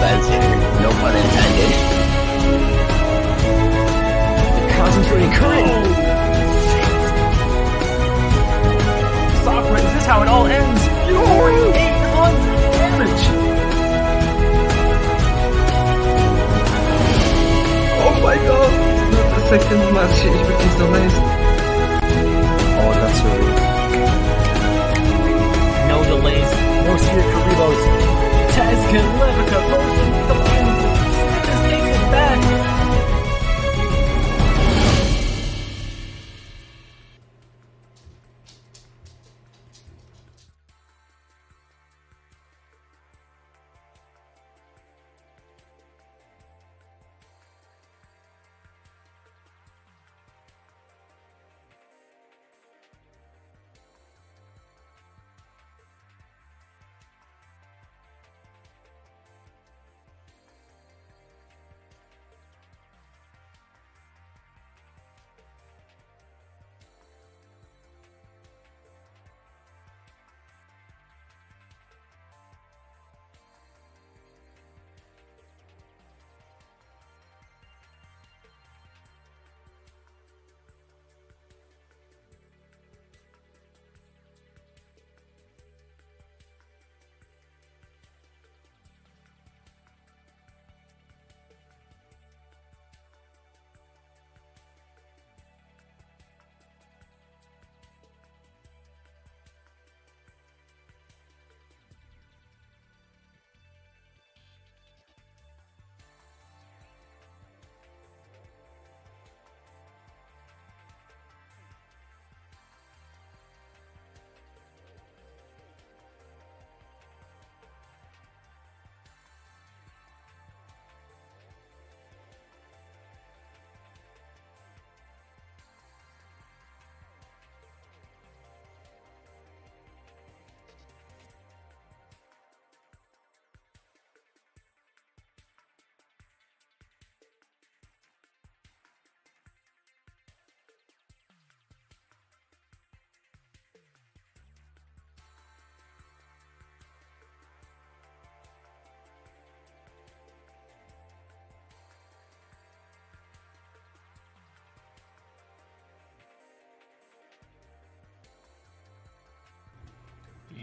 offense here. No pun intended. Concentrating current. Sakura, is this how it all ends? You're 800 damage. Oh my god! The second match ich wirklich so nice. Oh, that's so rude. No delays, no Sphere Karibos. Tazkin Levica goes in the win. Just takes it back.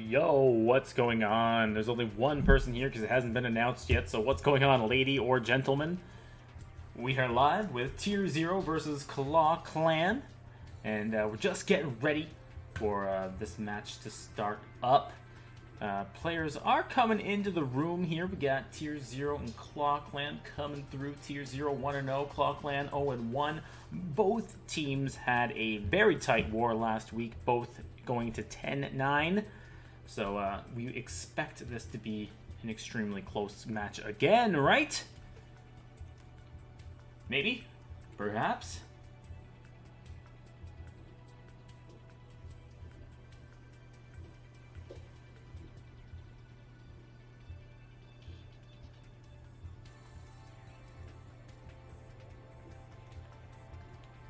Yo, what's going on? There's only one person here because it hasn't been announced yet, so what's going on, lady or gentleman? We are live with Tier 0 versus ClawClan, and we're just getting ready for this match to start up. Players are coming into the room here. We got Tier 0 and ClawClan coming through. Tier 0 1-0, ClawClan 0-1. Both teams had a very tight war last week, both going to 10-9. So we expect this to be an extremely close match again, right? Maybe? Perhaps?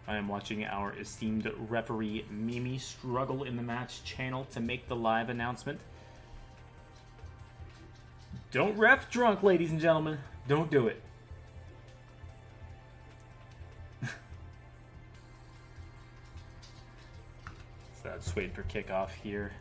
I am watching our esteemed referee Mimi struggle in the match channel to make the live announcement. Don't ref drunk, ladies and gentlemen. Don't do it. So just waiting for kickoff here.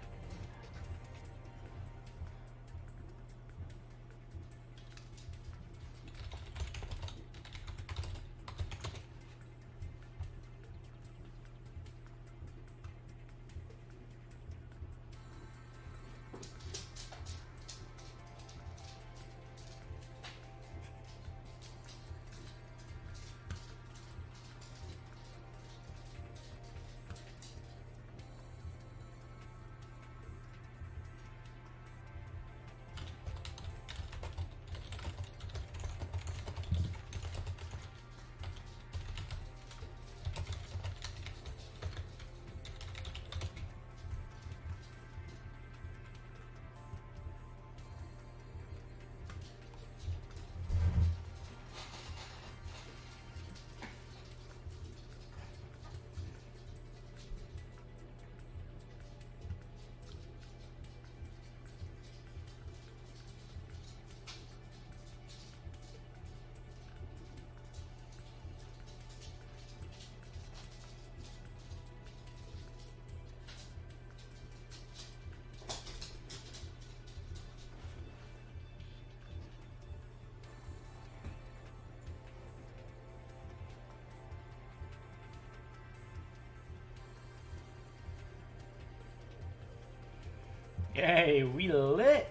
Okay, we lit.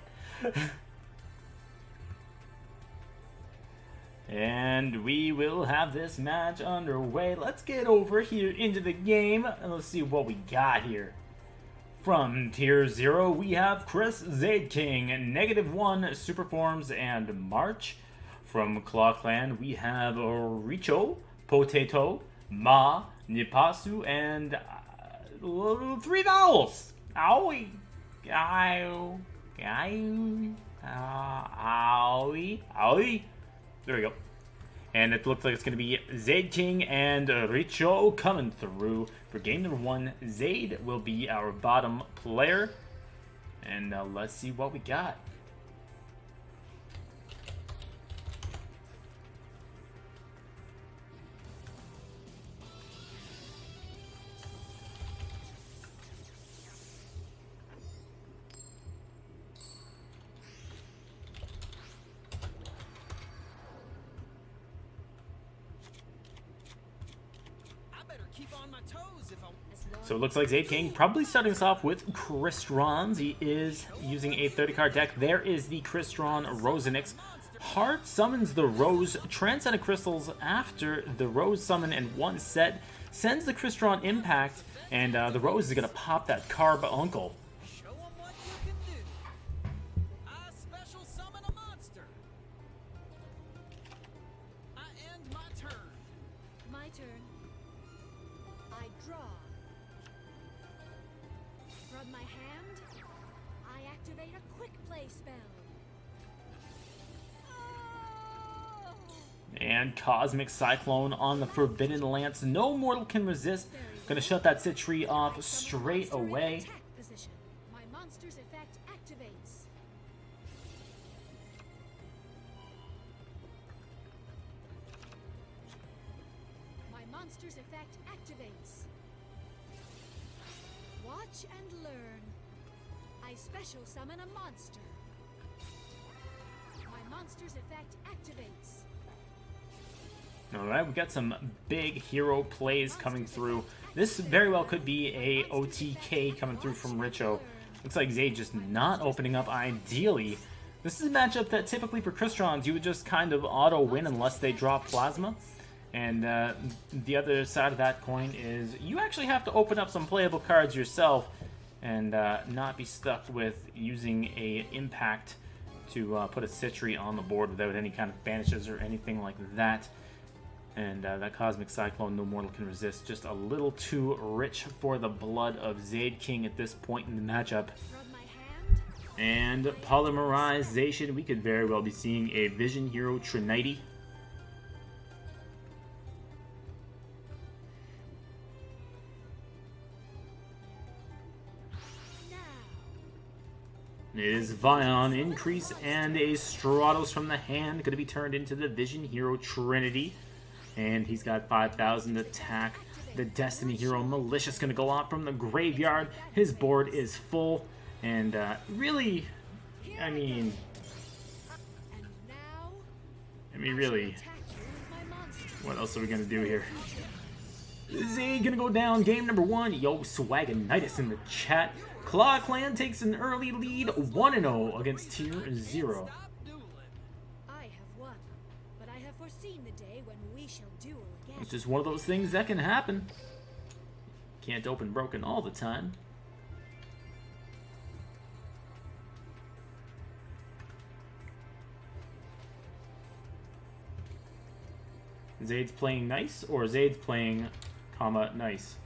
And we will have this match underway. Let's get over here into the game and let's see what we got here. From Tier 0, we have Chris Zade King, -1 Superforms and March. From ClawClan, we have Richo, Potato, Ma, Nipasu, and 3 vowels. Owie. Owie. There we go. And it looks like it's going to be Zade King and Richo coming through. For game number 1, Zade will be our bottom player. And let's see what we got. So it looks like Zade King probably starting us off with Cristrons. He is using a 30-card deck. There is the Crystron Rosenix. Heart summons the Rose Transcendent Crystals after the Rose summon in one set. Sends the Crystron Impact, and the Rose is going to pop that Carb Uncle. From my hand, I activate a quick play spell. Oh! And Cosmic Cyclone on the Forbidden Lance. No mortal can resist. Gonna shut that Citri off straight away. My monster's effect activates. My monster's effect activates. Watch and learn. I special summon a monster. My monster's effect activates. Alright, we got some big hero plays coming through. This very well could be a OTK coming through from Richo. Looks like Zade just not opening up ideally. This is a matchup that typically for Cristrons you would just kind of auto-win unless they drop Plasma. And the other side of that coin is you actually have to open up some playable cards yourself and not be stuck with using a Impact to put a Citri on the board without any kind of banishes or anything like that. And that Cosmic Cyclone, no mortal can resist. Just a little too rich for the blood of Zade King at this point in the matchup. And Polymerization, we could very well be seeing a Vision Hero Trinity. It is Vion, Increase, and a Stratos from the hand. Going to be turned into the Vision Hero Trinity. And he's got 5,000 attack. The Destiny Hero Malicious going to go out from the graveyard. His board is full. And really, I mean, really, what else are we going to do here? Zade going to go down. Game number 1. Yo, Swagonitis in the chat. ClawClan takes an early lead, 1-0 against Tier 0. It's just one of those things that can happen. Can't open broken all the time. Zade's playing nice, or Zade's playing, nice.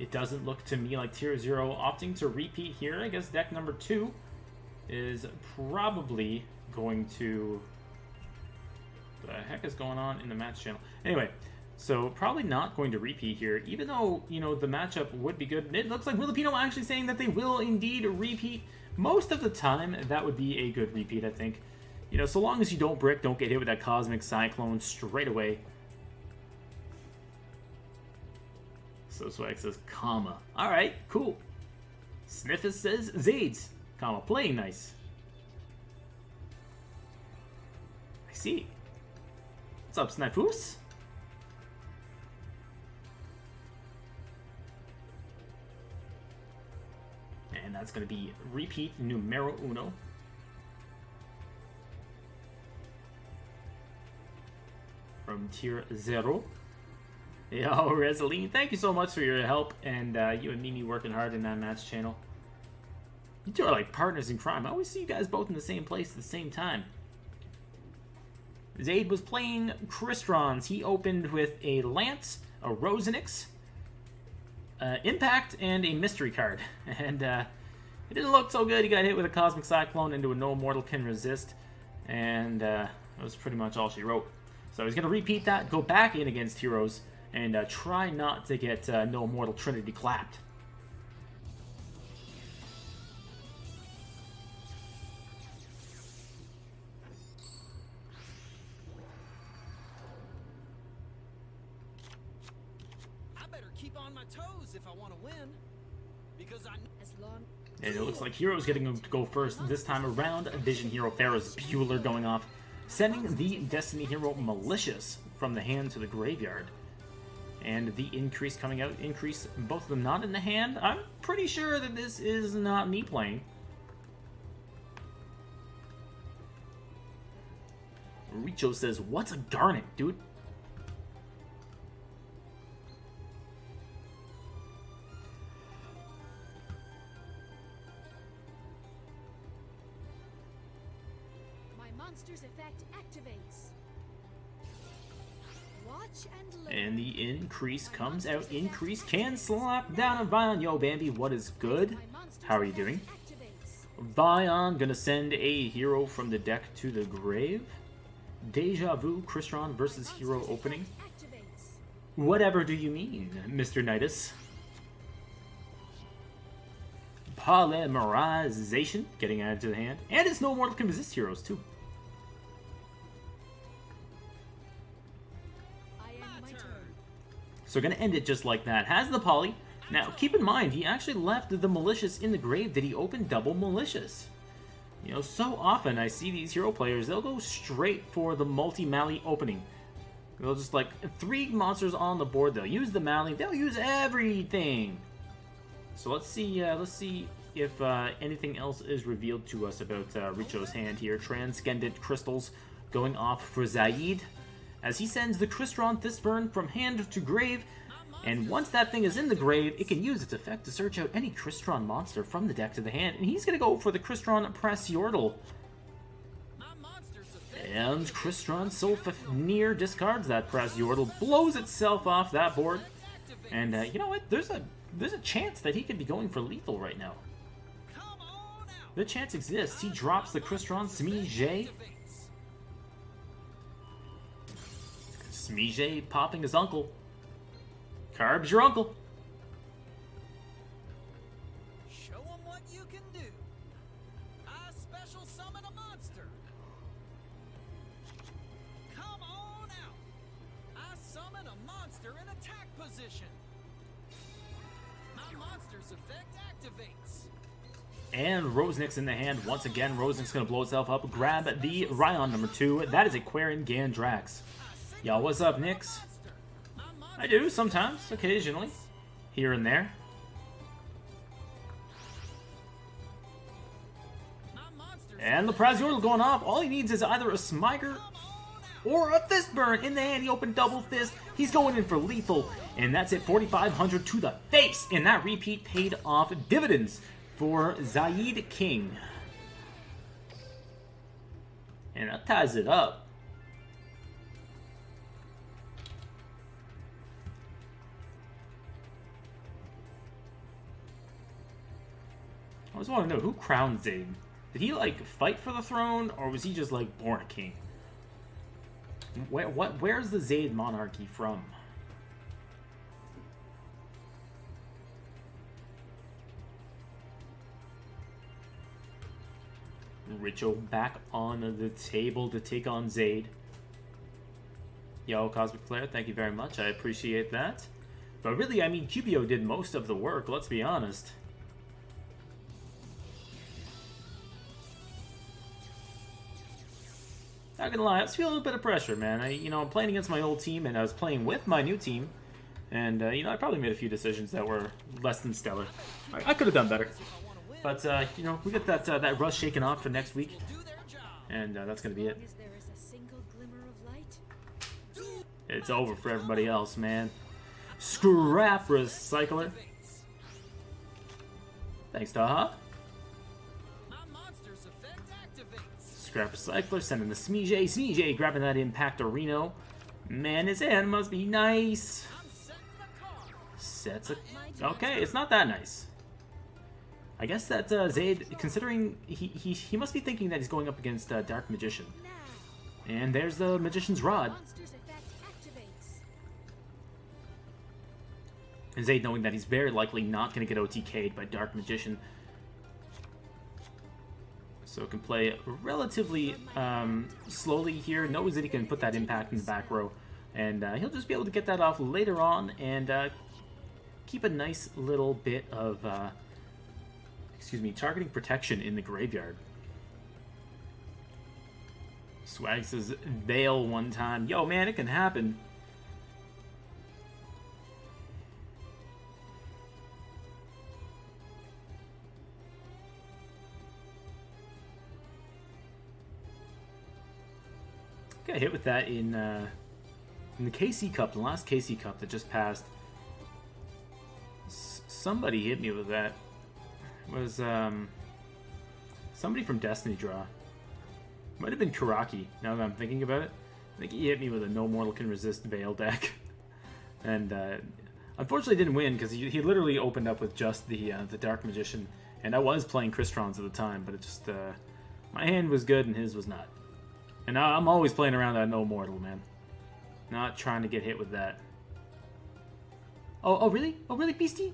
It doesn't look to me like Tier 0 opting to repeat here. I guess deck number 2 is probably going to... What the heck is going on in the match channel? Anyway, so probably not going to repeat here, even though, you know, the matchup would be good. It looks like Willipino actually saying that they will indeed repeat. Most of the time, that would be a good repeat, I think. You know, so long as you don't brick, don't get hit with that Cosmic Cyclone straight away. So Swag says, comma. Alright, cool. Sniffus says, Zades, comma, playing nice. I see. What's up, Snifus? And that's going to be repeat numero uno. From tier 0. Yo, Reseline, thank you so much for your help, and you and Mimi working hard in that match channel. You two are like partners in crime. I always see you guys both in the same place at the same time. Zaid was playing Kristrons. He opened with a Lance, a Rosenix, Impact, and a Mystery card. And it didn't look so good. He got hit with a Cosmic Cyclone into a No Mortal Can Resist. And that was pretty much all she wrote. So he's going to repeat that, go back in against heroes, and try not to get No Mortal Trinity clapped. I better keep on my toes if I want to win. Because I... As long And it looks like Hero's getting to go first this time around. Vision Hero Ferris Bueller going off, sending the Destiny Hero Malicious from the hand to the graveyard. And the increase coming out, increase both of them not in the hand. I'm pretty sure that this is not me playing. Richo says, what's a garnet, dude? my monster's effect activates. Watch and learn. And the increase comes out. Increase can slap down on Vion. Yo, Bambi, what is good? How are you doing? Vion gonna send a hero from the deck to the grave. Deja Vu Crystron versus hero opening. Whatever do you mean, Mr. Nidus? Polymerization getting added to the hand. And it's No Mortal Can Resist heroes, too. So gonna end it just like that. Has the poly. Now, keep in mind, he actually left the Malicious in the grave. Did he open double Malicious? You know, so often I see these hero players, they'll go straight for the multi-Mally opening. They'll just, like, 3 monsters on the board, they'll use the Mally, they'll use everything! So let's see if anything else is revealed to us about Richo's hand here. Transcendent Crystals going off for Zaid, as he sends the Crystron Thistburn from hand to grave. And once that thing is in the grave, it can use its effect to search out any Crystron monster from the deck to the hand. And he's going to go for the Crystron Prasiordal. And Crystron Solfafnir discards that Prasiordal, blows itself off that board. And you know what? There's a chance that he could be going for lethal right now. The chance exists. He drops the Crystron Smije. Smije popping his uncle. Carb's your uncle. Show him what you can do. I special summon a monster. Come on out. I summon a monster in attack position. My monster's effect activates. And Rosenix in the hand. Once again, Rosenix going to blow itself up. Grab the Ryon number 2. That is a Quarian Gandrax. Y'all, what's up, Nix? I do, sometimes, occasionally, here and there. And the Prasiordal going off. All he needs is either a Smiger or a Thistburn in the hand. He opened double fist. He's going in for lethal. And that's it, 4,500 to the face. And that repeat paid off dividends for Zaid King. And that ties it up. I just want to know, who crowned Zaid? Did he, like, fight for the throne, or was he just, like, born a king? Where's the Zaid monarchy from? Richo back on the table to take on Zaid. Yo, Cosmic Flare, thank you very much. I appreciate that. But really, I mean, Cupio did most of the work, let's be honest. Not gonna lie, I was feeling a bit of pressure, man. I'm playing against my old team, and I was playing with my new team. And, I probably made a few decisions that were less than stellar. I could have done better. But you know, we get that rush shaken off for next week, do their job. and that's gonna be it. As there is a single glimmer of light. It's over for everybody else, man. Scrap Recycler. Thanks, Taha. My monster's effect activates. Scrap Recycler sending the Smeejay. Smeejay grabbing that Impact Areno. Man, his hand must be nice. I'm setting the card. Sets a... Okay, it's not that nice. I guess that Zaid, considering he must be thinking that he's going up against Dark Magician. Now, And there's the Magician's Rod. monster's effect activates. And Zaid knowing that he's very likely not going to get OTK'd by Dark Magician. So can play relatively slowly here. Knows that he can put that impact in the back row. And he'll just be able to get that off later on and keep a nice little bit of, targeting protection in the graveyard. Swag says Veil one time. Yo, man, it can happen. Got hit with that in the KC Cup, the last KC Cup that just passed. Somebody hit me with that. It was somebody from Destiny Draw. Might have been Karaki, now that I'm thinking about it. I think he hit me with a No Mortal Can Resist Veil deck. And unfortunately didn't win, because he literally opened up with just the Dark Magician. And I was playing Cristrons at the time, but it just... my hand was good and his was not. And I'm always playing around that No Mortal, man. Not trying to get hit with that. Oh, really? Oh, really, Beastie?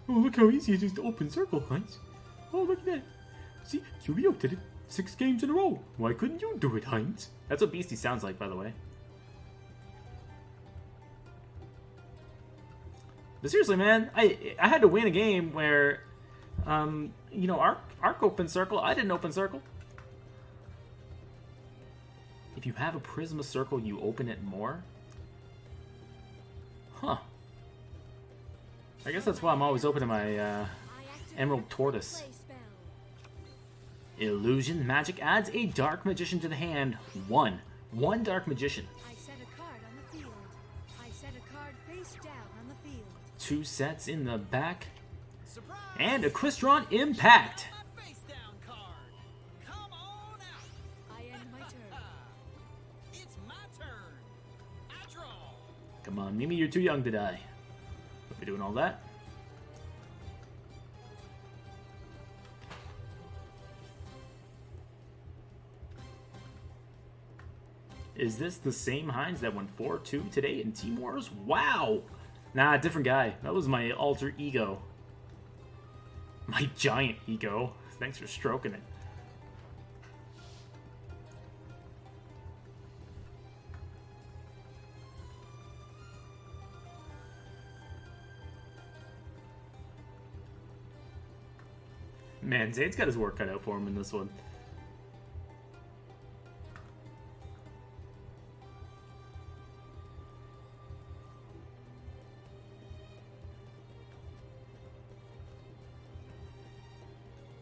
Oh, look how easy it is to open circle, Heinz. Oh, look at that. See, QBO did it 6 games in a row. Why couldn't you do it, Heinz? That's what Beastie sounds like, by the way. But seriously, man, I had to win a game where, you know, Arc open circle. I didn't open circle. If you have a Prisma Circle, you open it more? Huh. I guess that's why I'm always opening my Emerald Tortoise. Play spell. Illusion Magic adds a Dark Magician to the hand. One Dark Magician. I set a card on the field. I set a card face down on the field. 2 sets in the back. Surprise! And a Crystron Impact. My face down card. Come on out. I end my turn. It's my turn. I draw. Come on, Mimi, you're too young to die. We're doing all that. Is this the same Heinz that went 4-2 today in Team Wars? Wow! Nah, different guy. That was my alter ego. My giant ego. Thanks for stroking it. Man, Zayd's got his work cut out for him in this one.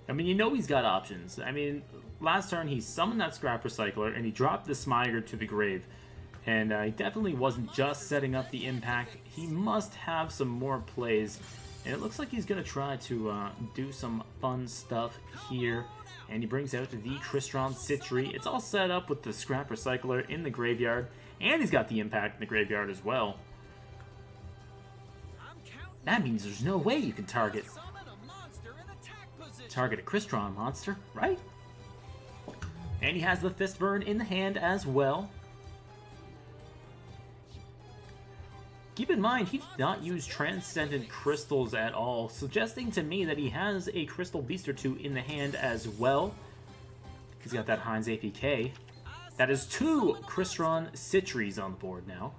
I mean, you know he's got options. I mean, last turn he summoned that Scrap Recycler and he dropped the Smyger to the grave. And he definitely wasn't just setting up the impact. He must have some more plays. And it looks like he's going to try to do some fun stuff here. And he brings out the Crystron Citry. It's all set up with the Scrap Recycler in the graveyard. And he's got the impact in the graveyard as well. I'm counting. That means there's no way you can target Summon a monster in attack position. a Crystron monster, right? And he has the Fistburn in the hand as well. Keep in mind, he did not use Transcendent Crystals at all, suggesting to me that he has a Crystal Beast or two in the hand as well. He's got that Heinz APK. That is 2 Crystron Citrys on the board now.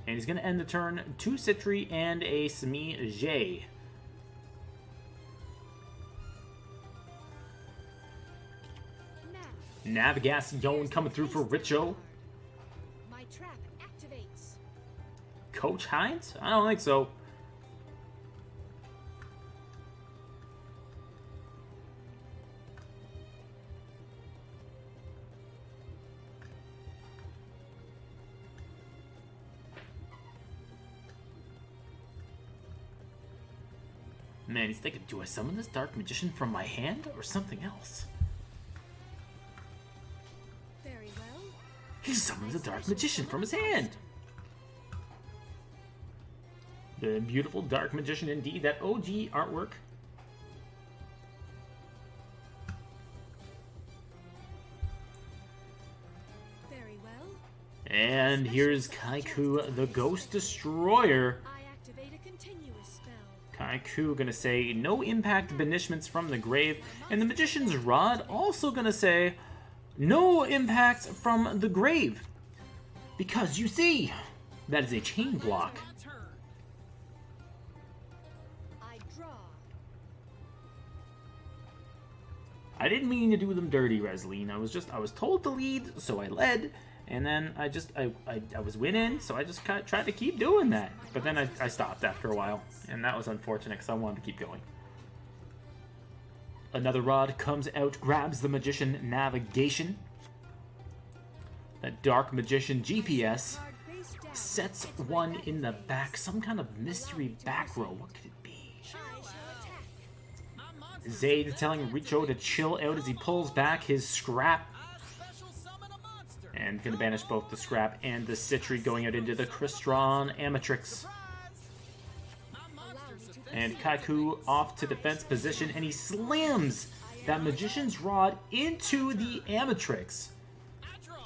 And he's going to end the turn 2 Citry and a Smeejay. Now, Navigacion coming through for Richo. my trap activates. Coach Heinz? I don't think so. Man, he's thinking, do I summon this Dark Magician from my hand or something else? Very well. He summons a Dark Magician from his hand! The beautiful Dark Magician indeed, that OG artwork. Very well. And here's Kaiku, the Ghost Destroyer. I activate a continuous spell. Kaiku gonna say no impact banishments from the grave, and the Magician's Rod also gonna say no impact from the grave. Because you see, that is a chain block. My turn. I draw. I didn't mean to do them dirty, Resleen. I was told to lead, so I led, and then I was winning, so I just tried to keep doing that. But then I stopped after a while, and that was unfortunate because I wanted to keep going. Another rod comes out, grabs the Magician Navigation. That Dark Magician GPS Card face down. sets one in the back, some kind of mystery back row. What could it be? I shall attack. My monster. Zaid telling Richo to chill out as he pulls back his scrap. I special summon a monster. And gonna banish both the scrap and the Citri, going out into the Crystron Amatrix. Surprise. My monster's offensive. And Kaiku off to defense position, and he slams that Magician's Rod into the Amatrix. I draw.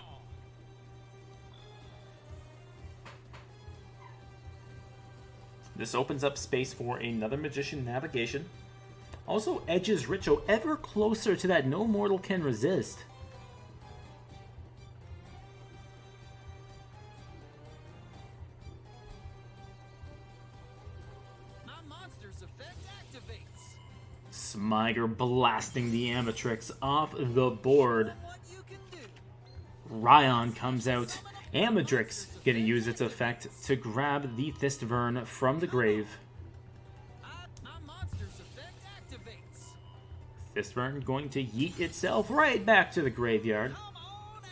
This opens up space for another Magician Navigation. Also edges Richo ever closer to that no mortal can resist. My monster's effect activates. Smiger blasting the Amatrix off the board. What you can do. Ryan comes out. Amatrix gonna use its effect to grab the Thistvern from the grave. My monster's effect activates. Thistvern going to yeet itself right back to the graveyard. Come on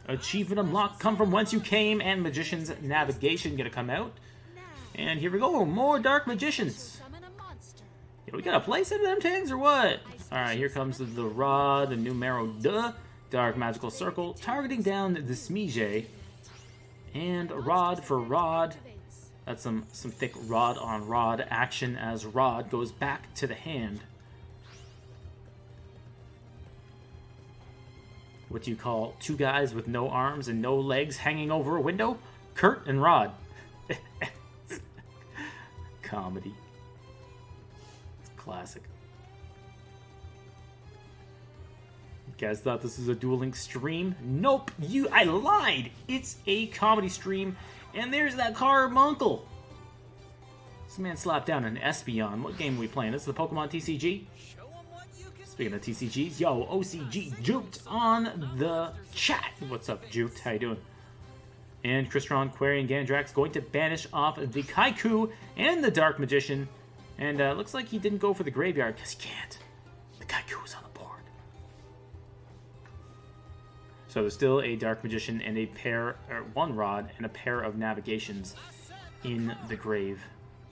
out. Achievement unlocked, come from whence you came, and Magician's Navigation gonna come out. Now. And here we go, more Dark Magicians. Summon a monster. Yeah, we got a place in them tags or what? Alright, here comes the Rod, the Numero Duh, Dark Magical Circle, targeting down the Smije. And Rod for Rod. Activates. That's some thick Rod on Rod action as Rod goes back to the hand. What do you call two guys with no arms and no legs hanging over a window? Kurt and Rod. Comedy. It's classic. You guys thought this was a Duel Links stream? Nope, I lied! It's a comedy stream, and there's that carbuncle! This man slapped down an Espeon. What game are we playing? This is the Pokemon TCG? Show 'em what you can Speaking of TCGs, yo, OCG Juked on the chat. What's up, Juked? How you doing? And Crystron, Quarian, Gandrax going to banish off the Kaiku and the Dark Magician. And looks like he didn't go for the graveyard because he can't. The Kaiku was on the board. So there's still a Dark Magician and a pair, or one Rod and a pair of Navigations in the grave.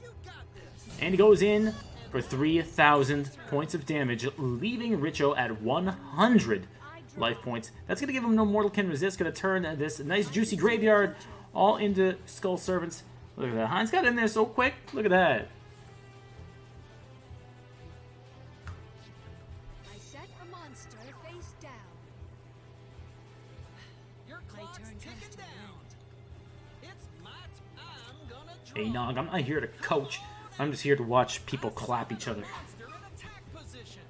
You got this. And he goes in for 3,000 points of damage, leaving Richo at 100 life points. That's going to give him no mortal can resist. Going to turn this nice juicy graveyard all into Skull Servants. Look at that. Heinz got in there so quick. Look at that. I set a monster face down. Your clock's turn comes ticking to down. an It's my I'm gonna draw. Hey, Nog, I'm not here to coach. I'm just here to watch people clap each other. Monster in attack position.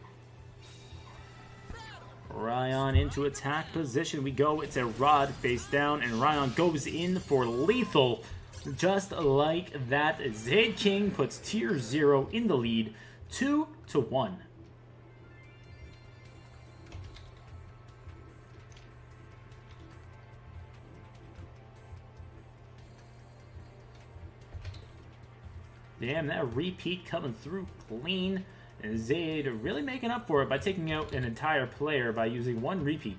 Ryan into attack position we go. It's a Rod face down, and Ryan goes in for lethal. Just like that, Zaid King puts Tier 0 in the lead, 2-1. Damn, that repeat coming through clean. And Zaid really making up for it by taking out an entire player by using one repeat.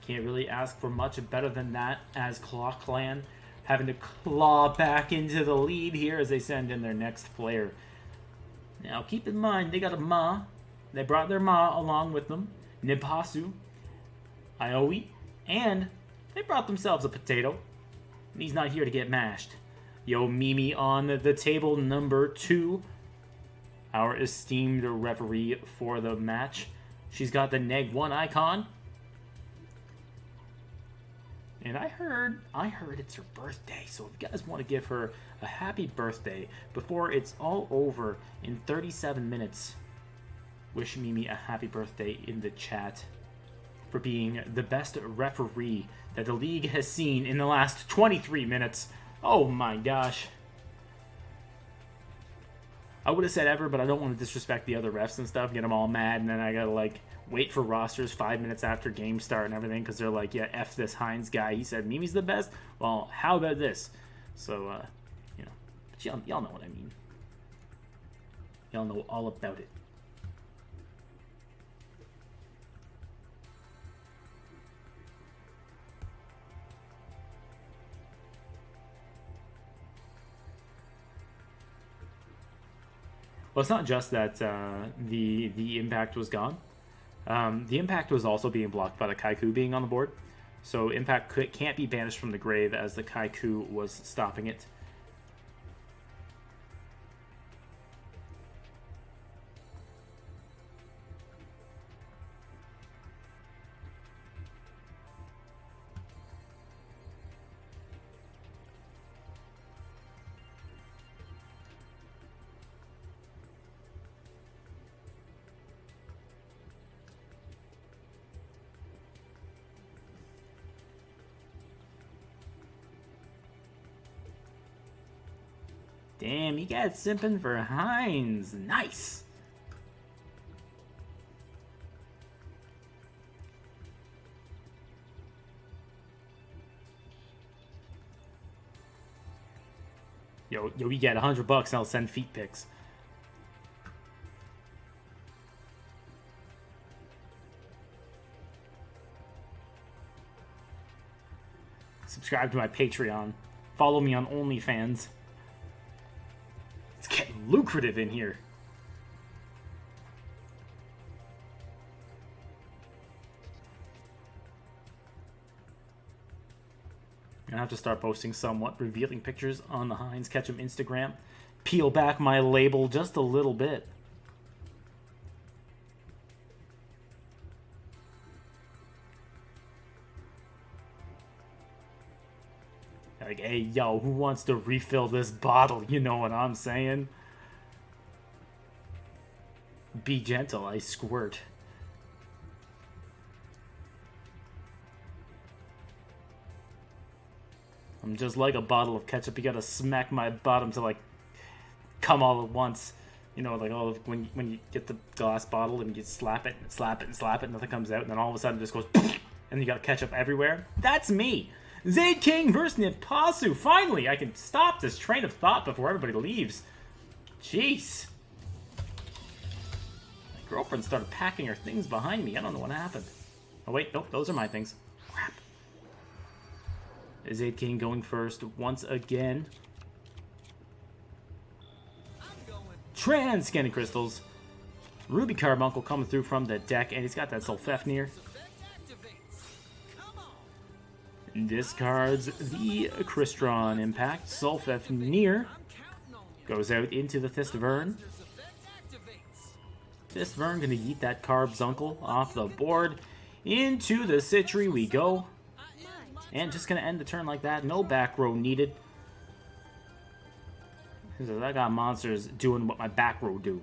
Can't really ask for much better than that as ClawClan having to claw back into the lead here as they send in their next player. Now keep in mind, they got a ma. They brought their ma along with them. Nipasu, Ioi, and they brought themselves a potato. And he's not here to get mashed. Yo, Mimi on the table number 2. Our esteemed referee for the match. She's got the neg 1 icon. And I heard it's her birthday. So if you guys want to give her a happy birthday before it's all over in 37 minutes, wish Mimi a happy birthday in the chat for being the best referee that the league has seen in the last 23 minutes. Oh my gosh. I would have said ever, but I don't want to disrespect the other refs and stuff, get them all mad, and then I gotta, like, wait for rosters 5 minutes after game start and everything, because they're like, yeah, F this Hines guy, he said Mimi's the best. Well, how about this? So, you know, but y'all know what I mean. Y'all know all about it. Well, it's not just that the impact was gone. The impact was also being blocked by the Kaiku being on the board. So impact can't be banished from the grave as the Kaiku was stopping it. Damn, you got simping for Hines. Nice. Yo, we get $100 and I'll send feet pics. Subscribe to my Patreon. Follow me on OnlyFans. It's getting lucrative in here. I'm gonna have to start posting somewhat revealing pictures on the Heinz Ketchum Instagram. Peel back my label just a little bit. Like, hey, yo, who wants to refill this bottle? You know what I'm saying? Be gentle, I squirt. I'm just like a bottle of ketchup. You gotta smack my bottom to, like, come all at once. You know, like, oh, when you get the glass bottle and you slap it and slap it and slap it, nothing comes out, and then all of a sudden it just goes, and you got ketchup everywhere. That's me! Zayd King versus Nipasu. Finally, I can stop this train of thought before everybody leaves. Jeez. My girlfriend started packing her things behind me. I don't know what happened. Oh, wait. Nope, those are my things. Crap. Zayd King going first once again. Trans Scanning Crystals. Ruby Carbuncle coming through from the deck, and he's got that Sulfefnir. Discards the Crystron Impact. Sulfefnir goes out into the Thistvern. Thistvern gonna yeet that Carbuncle off the board. Into the Citry we go. And just gonna end the turn like that. No back row needed. Because I got monsters doing what my back row do.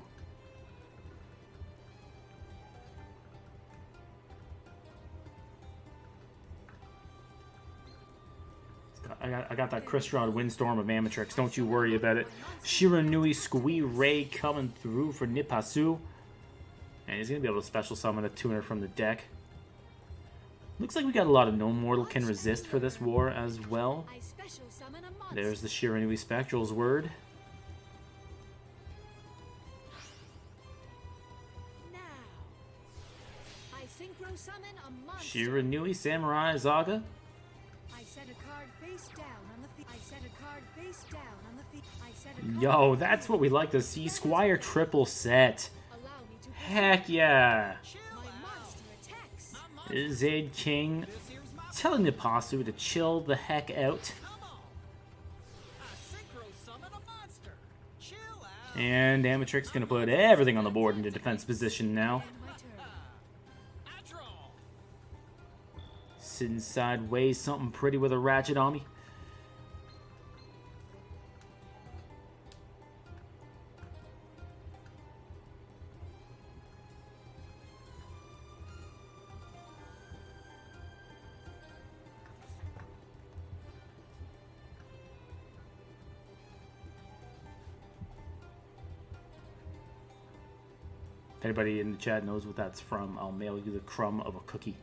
I got that Crystron Windstorm of Amatrix. Don't you worry about it. Shiranui Squee Ray coming through for Nipasu. And he's going to be able to special summon a tuner from the deck. Looks like we got a lot of No Mortal Can Resist for this war as well. There's the Shiranui Spectral's word. Shiranui Samurai Zaga. I set a card face down on the I set a card face down on the field. I set a card Yo, that's what we like to see. Squire triple set. Allow me to Heck yeah. my monster attacks. Zade King telling Nipasu to chill the heck out. Come on. I synchro summon a monster. Chill out. And Amatrix gonna put everything on the board into defense position now. And my turn. I draw. Sitting sideways, something pretty with a ratchet on me. If anybody in the chat knows what that's from, I'll mail you the crumb of a cookie.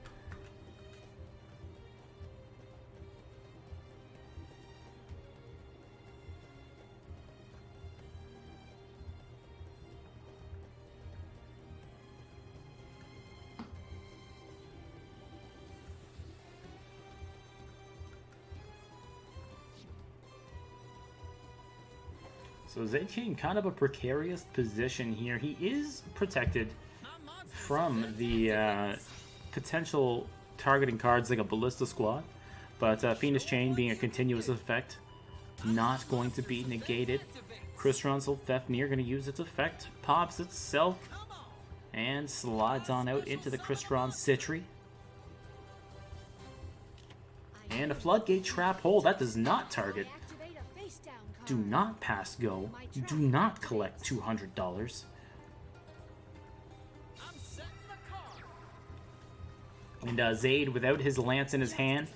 So Zayt in kind of a precarious position here. He is protected from the potential targeting cards like a Ballista Squad, but Fiendish Chain being a continuous effect, not going to be negated. Crystron Fefnir going to use its effect, pops itself, and slides on out into the Crystron Citri. And a Floodgate Trap Hole, that does not target. Activate a face down card. Do not pass go. Do not collect $200. I'm setting the card. And Zayd without his lance in his hand.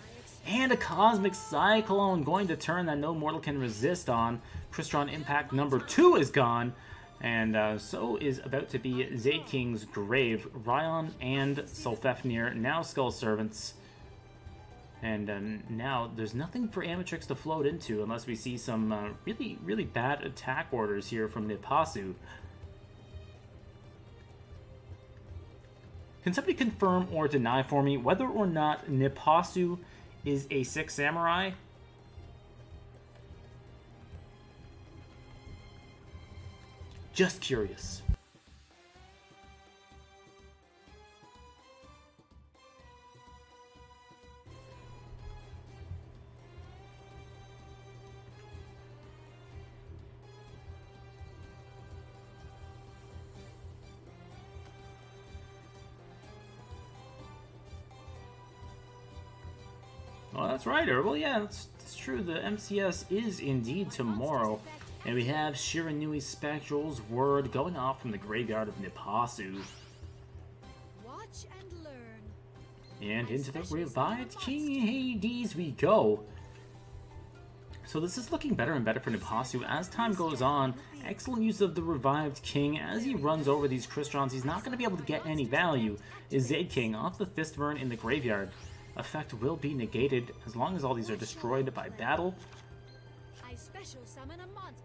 And a Cosmic Cyclone going to turn that no mortal can resist on. Crystron Impact number 2 is gone. And so is about to be Zayd King's grave. Ryan and Sulfefnir, now Skull Servants. And now there's nothing for Amatrix to float into unless we see some really, really bad attack orders here from Nipasu. Can somebody confirm or deny for me whether or not Nipasu is a 6 Samurai? Just curious. Oh, that's right, Herbal. Yeah, it's true. The MCS is indeed tomorrow. And we have Shiranui Spectral's word going off from the graveyard of Nipasu. Watch and learn. And into the revived King Hades we go. So this is looking better and better for Nipasu as time goes on. Excellent use of the revived King as he runs over these Crystons. He's not going to be able to get any value. Is Zayd King off the Fistburn in the graveyard. Effect will be negated as long as all these are destroyed by battle. I special summon a monster.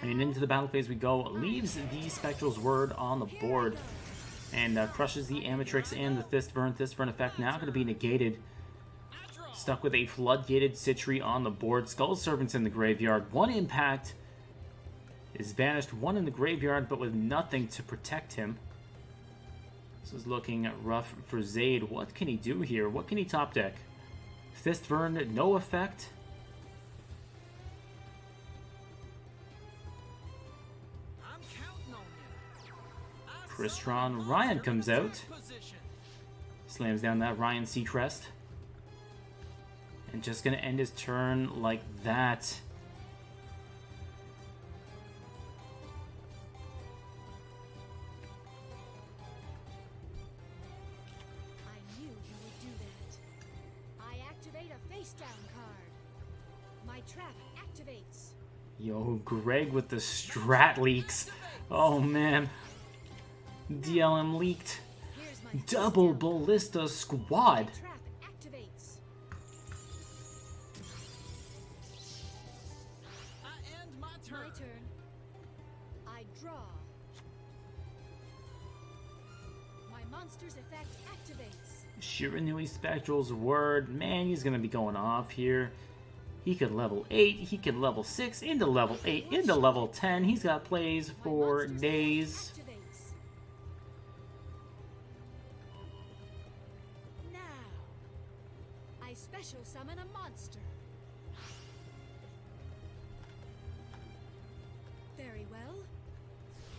And into the battle phase we go. Leaves the Spectral's word on the board. And crushes the Amatrix and the Fistburn. Fistburn effect now going to be negated. Stuck with a Floodgated Citri on the board. Skull Servants in the graveyard. One impact is banished. One in the graveyard, but with nothing to protect him. This is looking rough for Zayd. What can he do here? What can he top deck? Fistburn, no effect. I'm counting on you. Crystron, Ryan comes out. Slams down that Ryan Seacrest. And just going to end his turn like that. I knew you would do that. I activate a face down card. My trap activates. Yo, Greg with the strat leaks. Oh man. DLM leaked. Here's my Double Ballista Squad. trap activates. I end my turn. My turn. I draw. My monster's effect activates. Shiranui Spectral's word. Man, he's going to be going off here. He can level 8, he can level 6, into level 8, into level 10. He's got plays for days. Activates. Now, I special summon a monster. Very well.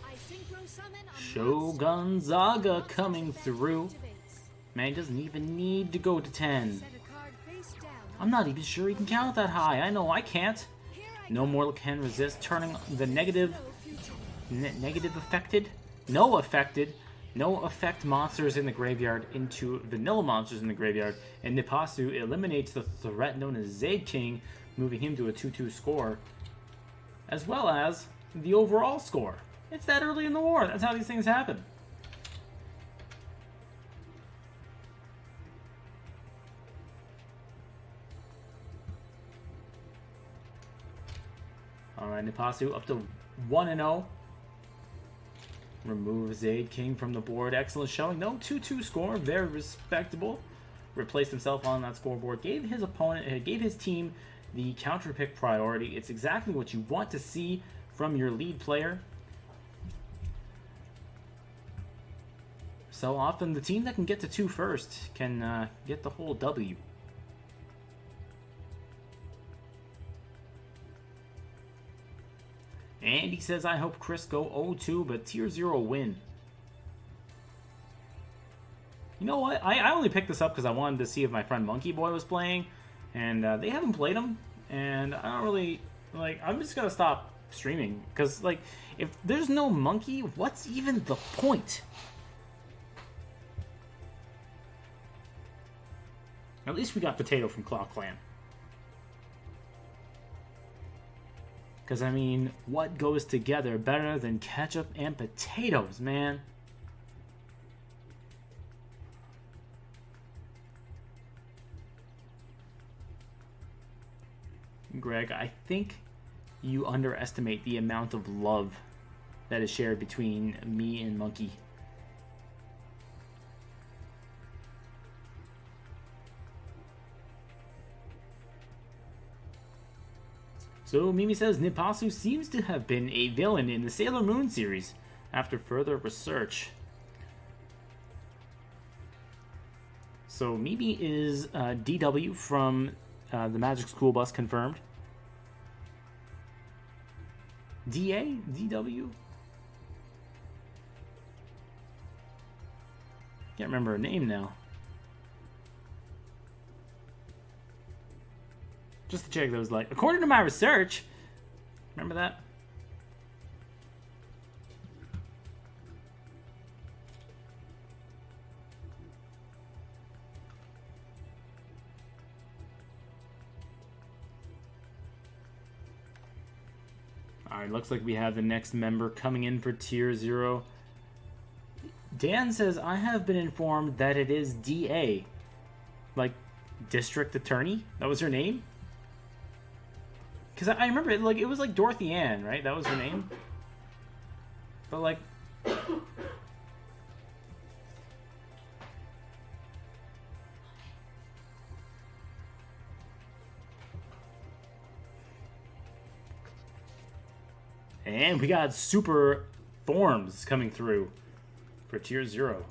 I synchro summon a Shogun monster. Zaga Monster's coming effect through. activates. Man, he doesn't even need to go to 10. Set a card face down. I'm not even sure he can count that high. I know I can't. Here I No go. mortal can resist, turning the negative, No future. negative affected, no effect monsters in the graveyard into vanilla monsters in the graveyard, and Nipasu eliminates the threat known as Zaid King, moving him to a 2-2 score, as well as the overall score. It's that early in the war. That's how these things happen. Alright, Nipasu up to 1-0. Remove Zaid King from the board. Excellent showing. No 2-2 score. Very respectable. Replaced himself on that scoreboard. Gave his opponent, gave his team the counter pick priority. It's exactly what you want to see from your lead player. So often the team that can get to 2 first can get the whole W. And he says, I hope Chris go 0-2, but tier 0 win. You know what? I only picked this up because I wanted to see if my friend Monkey Boy was playing. And they haven't played him. And I don't really... Like, I'm just going to stop streaming. Because, like, if there's no Monkey, what's even the point? At least we got Potato from ClawClan. Because, I mean, what goes together better than ketchup and potatoes, man? Greg, I think you underestimate the amount of love that is shared between me and Monkey. So Mimi says Nipasu seems to have been a villain in the Sailor Moon series after further research. So Mimi is DW from the Magic School Bus confirmed. DA? DW? Can't remember her name now. Just to check those, like, according to my research, remember that? Alright, looks like we have the next member coming in for tier 0. Dan says, I have been informed that it is DA. Like, District Attorney? That was her name? Because I remember it, like, it was like Dorothy Ann, right? That was her name. But, like... And we got super forms coming through for tier 0.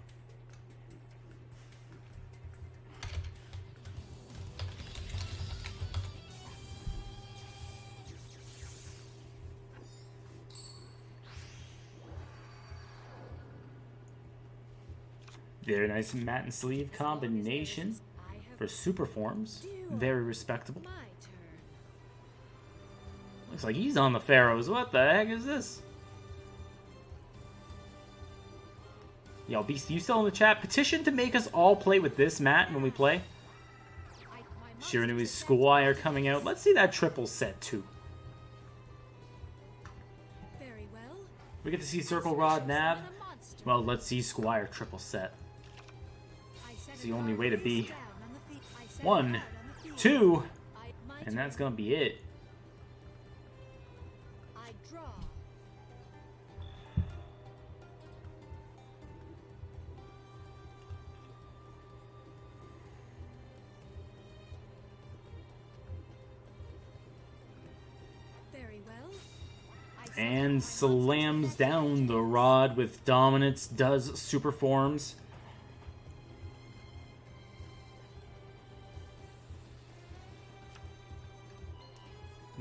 Very nice matte and sleeve combination for super forms. Very respectable. My turn. Looks like he's on the Pharaohs. What the heck is this? Yo, Beast, you still in the chat? Petition to make us all play with this mat when we play. Shiranui's School Eye are coming out. Let's see that triple set too. Very well. We get to see Circle Rod Nav. Well, let's see Squire triple set. It's the only way to be. 1, 2, and that's gonna be it. I draw. Very well. And slams down the rod with dominance, does super forms.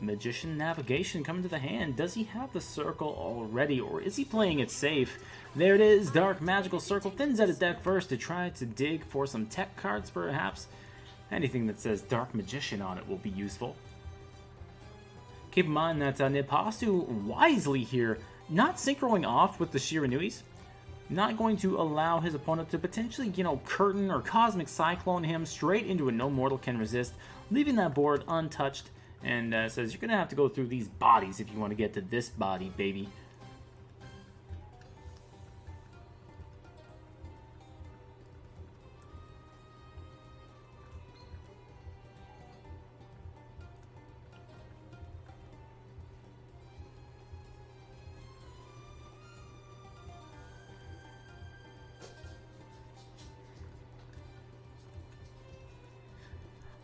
Magician Navigation coming to the hand. Does he have the circle already, or is he playing it safe? There it is, Dark Magical Circle. Thins out his deck first to try to dig for some tech cards, perhaps. Anything that says Dark Magician on it will be useful. Keep in mind that Nipasu wisely here, not synchroing off with the Shiranuis, not going to allow his opponent to potentially, curtain or cosmic cyclone him straight into a no mortal can resist, leaving that board untouched. And says you're going to have to go through these bodies if you want to get to this body, baby.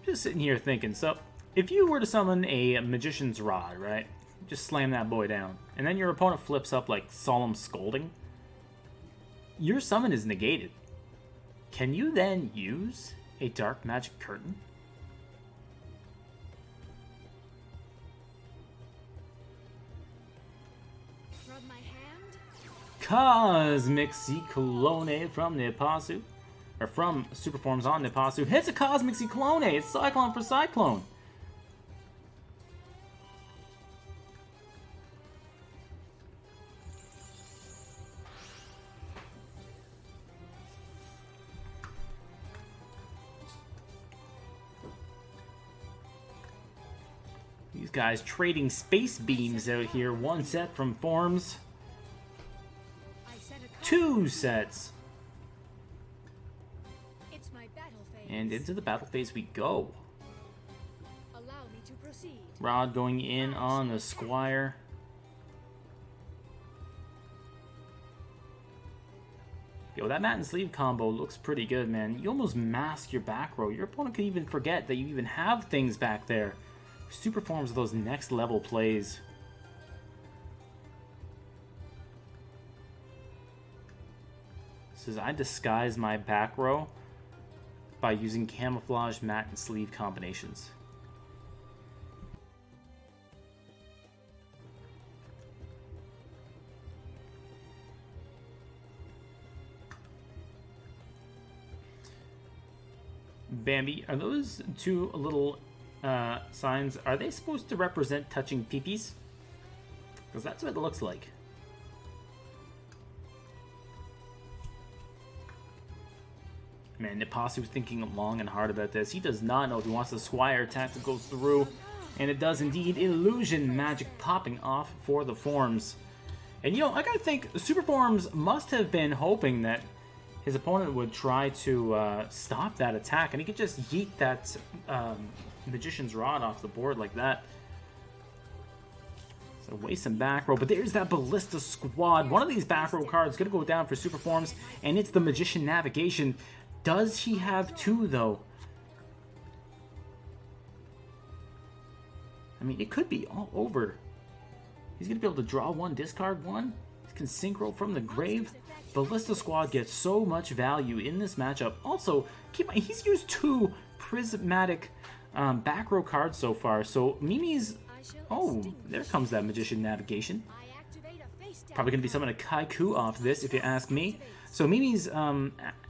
Just sitting here thinking, so if you were to summon a Magician's Rod, right? Just slam that boy down. And then your opponent flips up like Solemn Scolding. Your summon is negated. Can you then use a Dark Magic Curtain? From my hand. Cosmic Cyclone from Nipasu. Or from Superforms on Nipasu. Hits a Cosmic Cyclone! It's Cyclone for Cyclone! These guys trading space beams out here. One set from Forms. Two sets. It's my battle phase. And into the battle phase we go. Allow me to proceed. Rod going in on the Squire. Yo, that mat and sleeve combo looks pretty good, man. You almost mask your back row. Your opponent could even forget that you even have things back there. Super forms those next level plays. Says I disguise my back row by using camouflage mat and sleeve combinations. Bambi, are those two little signs, are they supposed to represent touching peepees? Because that's what it looks like. Man, Nipasu's thinking long and hard about this. He does not know if he wants the Squire attack to go through. And it does indeed. Illusion magic popping off for the Forms. And I gotta think, Super Forms must have been hoping that his opponent would try to stop that attack, and he could just yeet that Magician's Rod off the board like that. So waste some back row, but there's that Ballista Squad. One of these back row cards going to go down for Super Forms, and it's the Magician Navigation. Does he have two, though? I mean, it could be all over. He's going to be able to draw one, discard one. He can synchro from the grave. Ballista Squad gets so much value in this matchup. Also, keep in mind, he's used two prismatic back row cards so far. So Mimi's... Oh, there comes that Magician Navigation. Probably going to be summoning a Kaiku off this, if you ask me. So Mimi's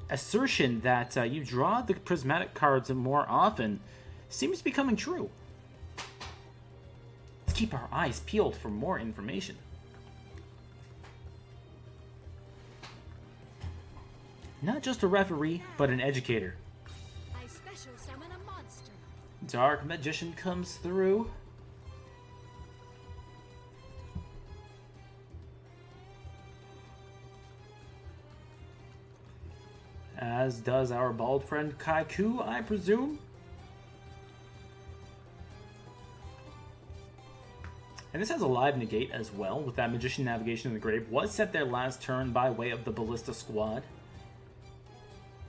assertion that you draw the prismatic cards more often seems to be coming true. Let's keep our eyes peeled for more information. Not just a referee, but an educator. I special summon a monster. Dark Magician comes through. As does our bald friend Kaiku, I presume. And this has a live negate as well, with that Magician Navigation in the grave. Was set there last turn by way of the Ballista Squad.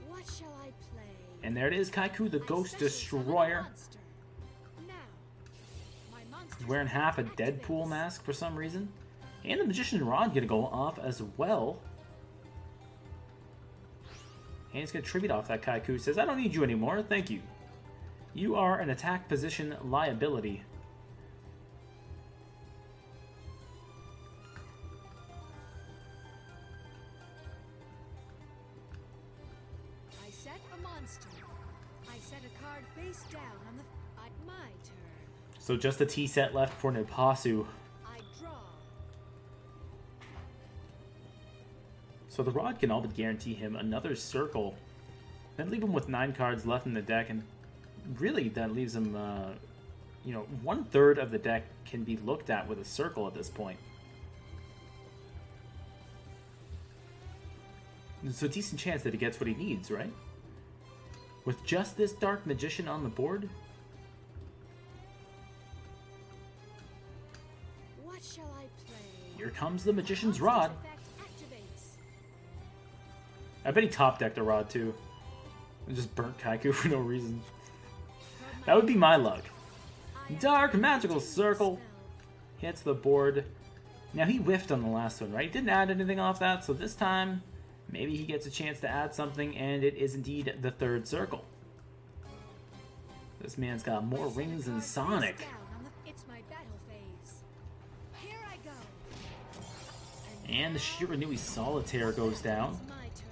What shall I play? And there it is, Kaiku, the Ghost Destroyer. He's wearing half a Deadpool mask for some reason. And the Magician Rod gonna go off as well. And he's gonna tribute off that Kaiku. Says, I don't need you anymore, thank you. You are an attack position liability. I set a monster. I set a card face down on the... my turn. So just a T set left for Nipasu. I draw. So the Rod can all but guarantee him another circle. Then leave him with 9 cards left in the deck, and really that leaves him, you know, 1/3 of the deck can be looked at with a circle at this point. There's a decent chance that he gets what he needs, right? With just this Dark Magician on the board. What shall I play? Here comes the Magician's Rod. Monster's effect activates. I bet he top decked a Rod too. And just burnt Kaiku for no reason. That would be my luck. Dark Magical Circle hits the board. Now he whiffed on the last one, right? Didn't add anything off that, so this time maybe he gets a chance to add something, and it is indeed the 3rd circle. This man's got more rings than Sonic. It's my battle phase. Here I go. And the Shiranui Solitaire goes down. It's my turn.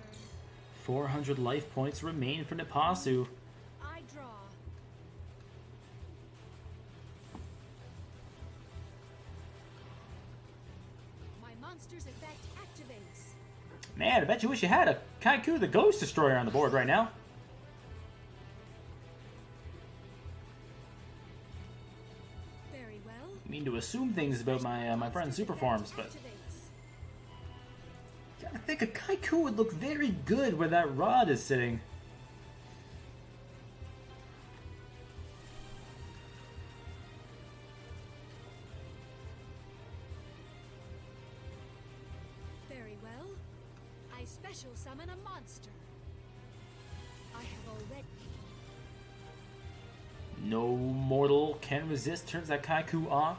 400 life points remain for Nipasu. I draw. My monster's effect activates. Man, I bet you wish you had a Kaiku the Ghost Destroyer on the board right now. Very well. I mean to assume things about my friend Superforms, but I think a Kaiku would look very good where that Rod is sitting. Very well. I special summon a monster. I have already... No mortal can resist. Turns that Kaiku off.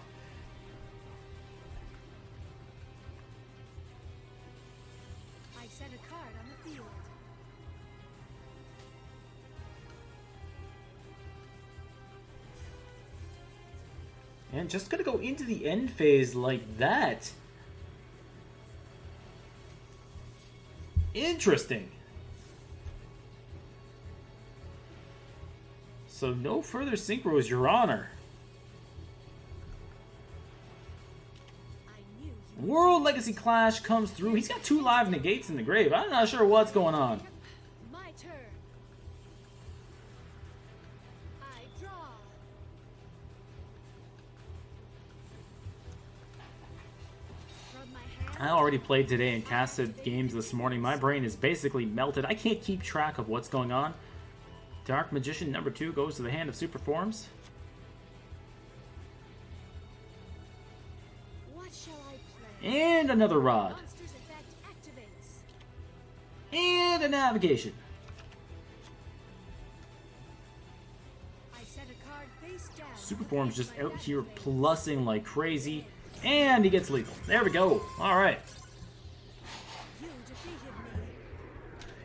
I set a card on the field. And just gonna go into the end phase like that. Interesting. So no further synchros, Your Honor. I knew you... World Legacy Clash comes through. He's got 2 live negates in the grave. I'm not sure what's going on. My turn. I draw. From my hand... I already played today and casted games this morning. My brain is basically melted. I can't keep track of what's going on. Dark Magician number 2 goes to the hand of Superforms. What shall I play? And another Rod. Monster's effect activates. And a Navigation. I set a card face down. Superform's just out here plussing like crazy. And he gets lethal. There we go. Alright. You defeated me.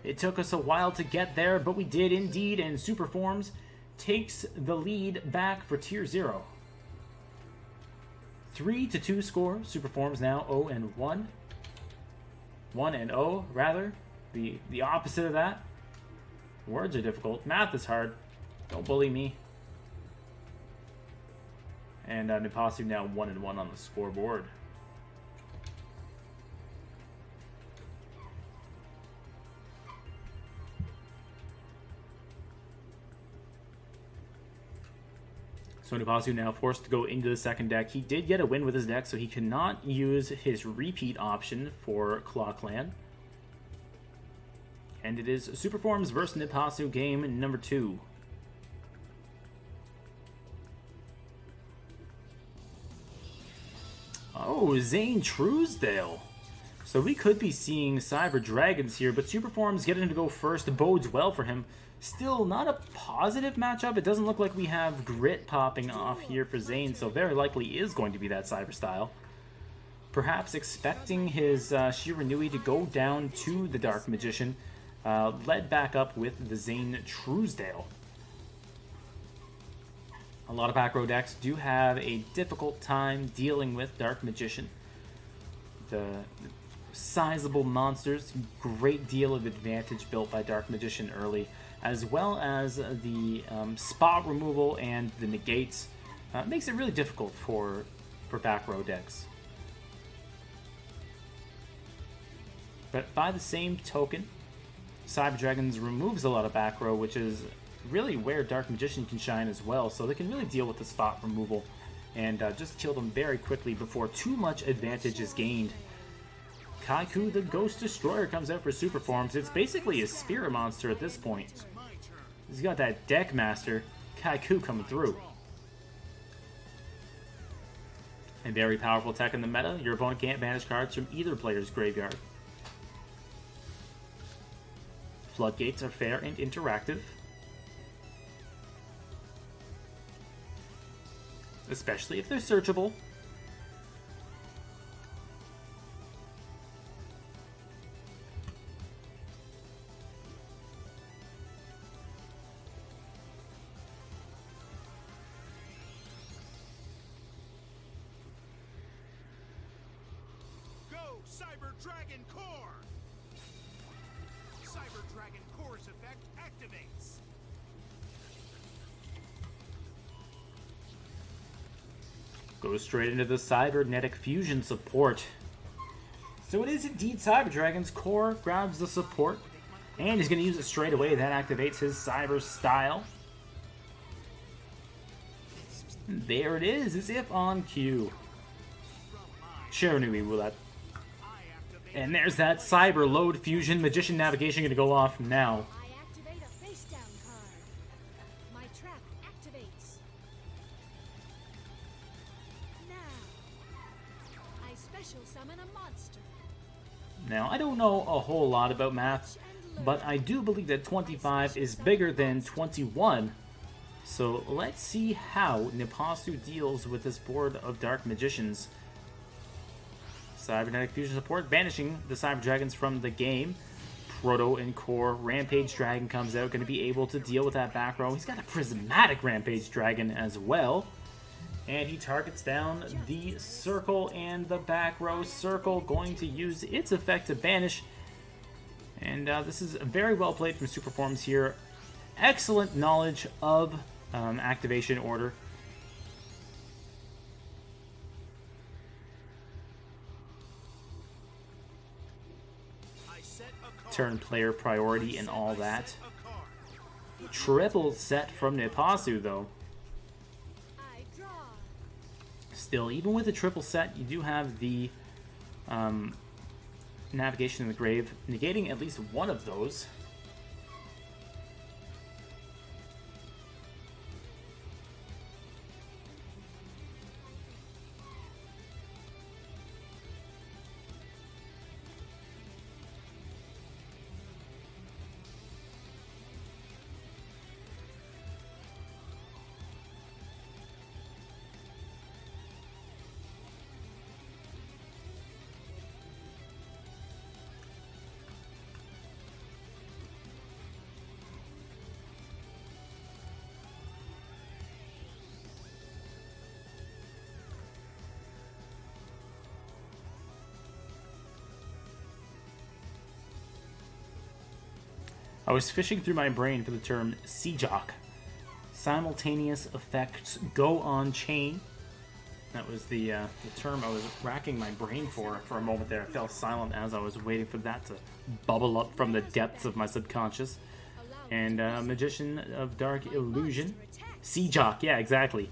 It took us a while to get there, but we did indeed, and Superforms takes the lead back for Tier 0. 3-2 score. Superforms now 0-1. 1-0, rather. The opposite of that. Words are difficult. Math is hard. Don't bully me. And Nipasu now 1-1 on the scoreboard. So Nipasu now forced to go into the second deck. He did get a win with his deck, so he cannot use his repeat option for ClawClan. And it is Superforms versus Nipasu game number 2. Oh, Zane Truesdale. So we could be seeing Cyber Dragons here, but Superforms getting to go first bodes well for him. Still not a positive matchup. It doesn't look like we have Grit popping off here for Zane, so very likely is going to be that Cyber style. Perhaps expecting his Shiranui to go down to the Dark Magician, led back up with the Zane Truesdale. A lot of back row decks do have a difficult time dealing with Dark Magician. The sizable monsters, great deal of advantage built by Dark Magician early, as well as the spot removal and the negates. Makes it really difficult for back row decks. But by the same token, Cyber Dragons removes a lot of back row, which is really where Dark Magician can shine as well, so they can really deal with the spot removal and just kill them very quickly before too much advantage is gained. Kaiku the Ghost Destroyer comes out for Super Forms. It's basically a Spirit Monster at this point. He's got that Deck Master, Kaiku, coming through. A very powerful tech in the meta. Your opponent can't banish cards from either player's graveyard. Floodgates are fair and interactive, especially if they're searchable. Go, Cyber Dragon Core! Cyber Dragon Core's effect activates. Goes straight into the Cybernetic Fusion support. So it is indeed Cyber Dragon's Core grabs the support, and he's going to use it straight away. That activates his Cyber style. There it is, as if on cue. Shiranui Roulette. And there's that Cyber Load Fusion. Magician Navigation going to go off now. I activate a face down card. My trap activates. Now, I special summon a monster. Now, I don't know a whole lot about math, but I do believe that 25 is bigger than 21. So let's see how Nipasu deals with this board of Dark Magicians. Cybernetic Fusion support, banishing the Cyber Dragons from the game. Proto and Core Rampage Dragon comes out, going to be able to deal with that back row. He's got a Prismatic Rampage Dragon as well. And he targets down the Circle and the back row. Circle going to use its effect to banish. And this is very well played from Superforms here. Excellent knowledge of activation order. Turn player priority and all that. Triple set from Nipasu though. I draw. Still, even with a triple set, you do have the Navigation in the Grave, negating at least one of those. I was fishing through my brain for the term Seejock. Simultaneous effects go on chain. That was the term I was racking my brain for a moment there. I fell silent as I was waiting for that to bubble up from the depths of my subconscious. And Magician of Dark Illusion. Seejock, yeah, exactly.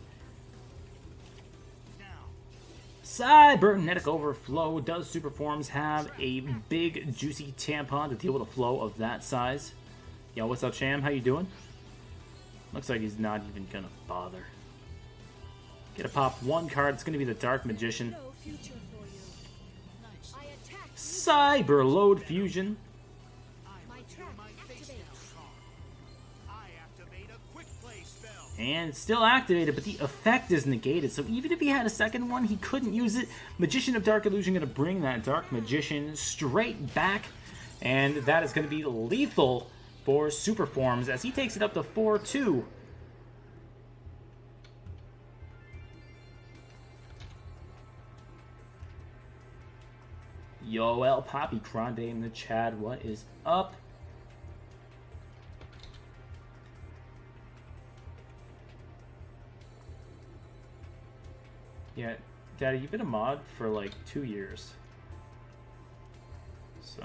Cybernetic Overflow. Does Superforms have a big, juicy tampon to deal with a flow of that size? Yo, what's up, Sham? How you doing? Looks like he's not even gonna bother. Get to pop one card. It's gonna be the Dark Magician. Cyber Load Fusion. My trap activates. And it's still activated, but the effect is negated. So even if he had a second one, he couldn't use it. Magician of Dark Illusion going to bring that Dark Magician straight back. And that is going to be lethal for Super Forms as he takes it up to 4-2. Yo, El Papi Grande in the chat. What is up? Yeah, Daddy, you've been a mod for like 2 years. So,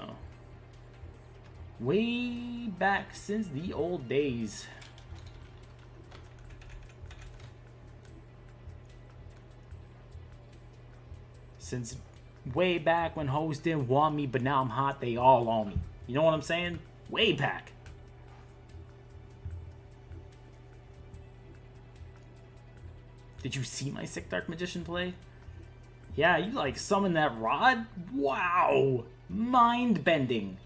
way back since the old days. Since way back when hoes didn't want me, but now I'm hot, they all on me. You know what I'm saying? Way back. Did you see my sick Dark Magician play? Yeah, you like summoned that rod? Wow! Mind-bending.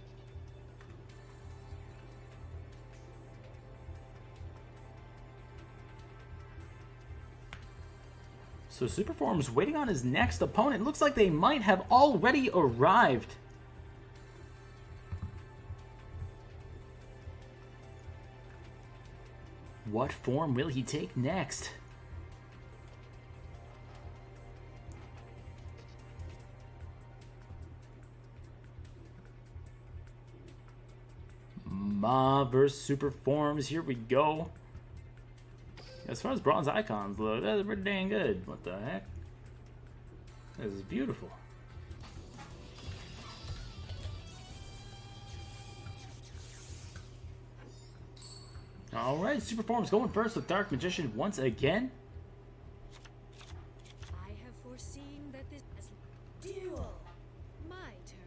So Superform's waiting on his next opponent. Looks like they might have already arrived. What form will he take next? Ma versus Super Forms. Here we go. As far as bronze icons look, that's pretty dang good. What the heck? This is beautiful. Alright, Super Forms going first with Dark Magician once again. I have foreseen that this duel. My turn.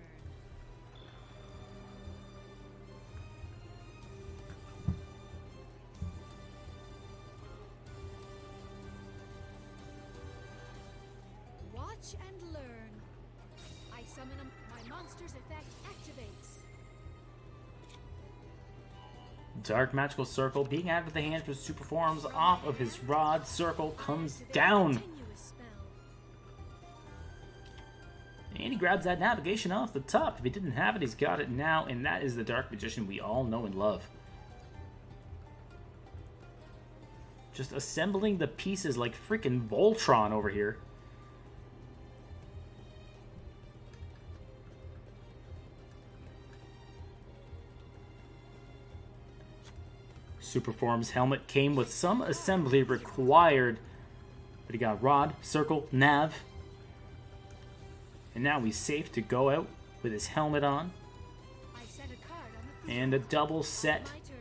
Watch and learn. I summon my monster's effect activates. Dark Magical Circle being added to the hand for Super Forms off of his rod. Circle comes down. Continuous spell. And he grabs that navigation off the top. If he didn't have it, he's got it now. And that is the Dark Magician we all know and love. Just assembling the pieces like freaking Voltron over here. Superform's helmet came with some assembly required, but he got rod, circle, nav, and now he's safe to go out with his helmet on I set a card on the and a double set. my turn.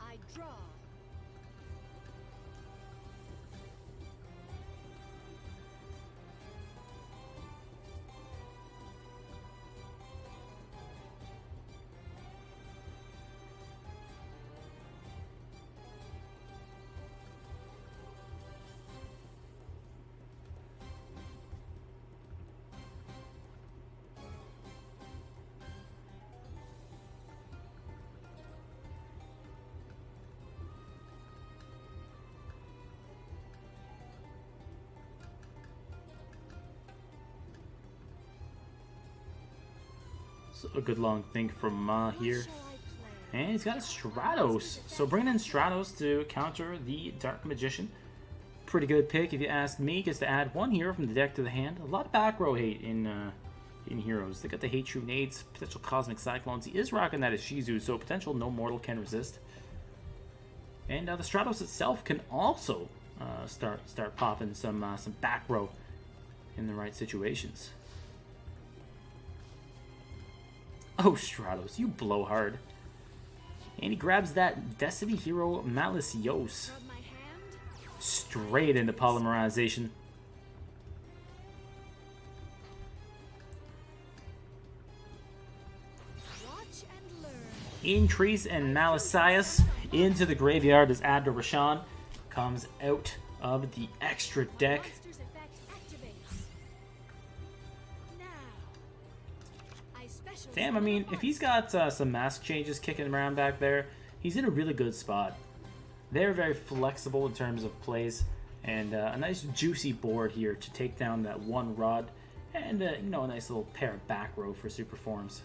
I draw. So a good long think from Ma here. What shall I play? And he's got a Stratos. So bringing in Stratos to counter the Dark Magician. Pretty good pick if you ask me. Gets to add one hero from the deck to the hand. A lot of back row hate in heroes. They got the Hate True Nades, potential Cosmic Cyclones. He is rocking that as Shizu, so potential no mortal can resist. And the Stratos itself can also start popping some back row in the right situations. Oh, Stratos, you blow hard. And he grabs that Destiny Hero Malicios. Rub my hand. Straight into polymerization. Watch and learn. Increase and Malicious into the graveyard as Abdur Rashan comes out of the extra deck. Monster's effect special Damn, I mean, if he's got some mask changes kicking around back there, he's in a really good spot. They're very flexible in terms of plays, and a nice juicy board here to take down that one rod, and you know, a nice little pair of back row for super forms.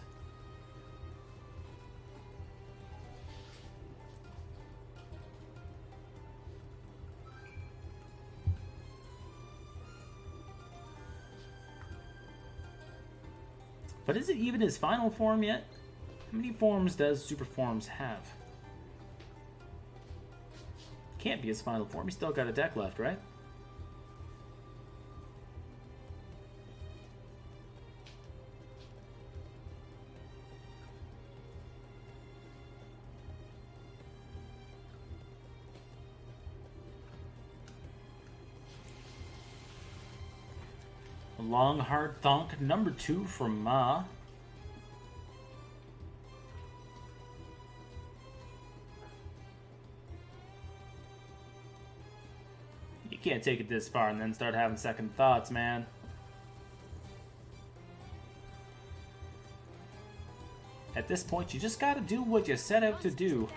But is it even his final form yet? How many forms does super forms have? Can't be his final form. He's still got a deck left, right? Long hard thunk, number 2 from Ma. You can't take it this far and then start having second thoughts, man. At this point, you just gotta do what you set out to do.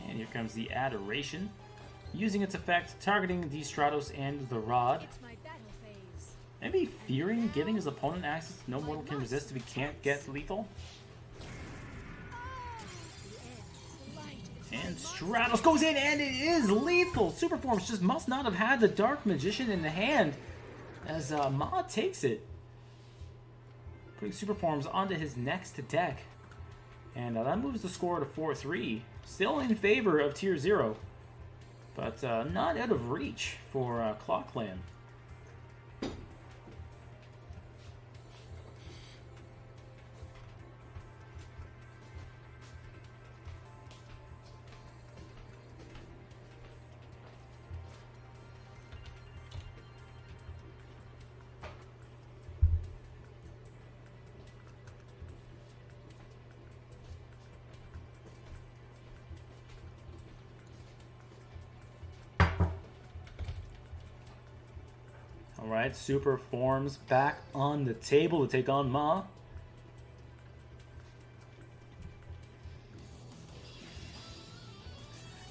And here comes the Adoration. Using its effect, targeting the Stratos and the Rod. Maybe fearing giving his opponent access no mortal can resist if he can't get lethal. And Stratos goes in, and it is lethal! Superforms just must not have had the Dark Magician in the hand, as Ma takes it. Putting Superforms onto his next deck. And that moves the score to 4-3. Still in favor of Tier 0. But not out of reach for ClawClan. Alright, super forms back on the table to take on Ma.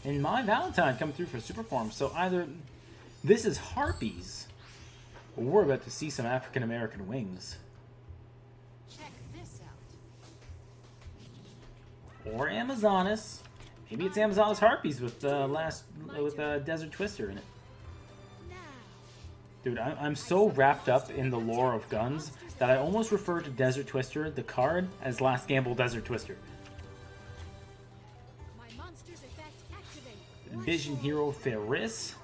And my Valentine coming through for super forms. So either this is Harpies, or we're about to see some African American wings. Check this out. Or Amazonas. Maybe it's Amazonas Harpies with Desert Twister in it. Dude, I'm so wrapped up in the lore of guns that I almost refer to Desert Twister, the card, as Last Gamble Desert Twister. Vision Hero Ferris.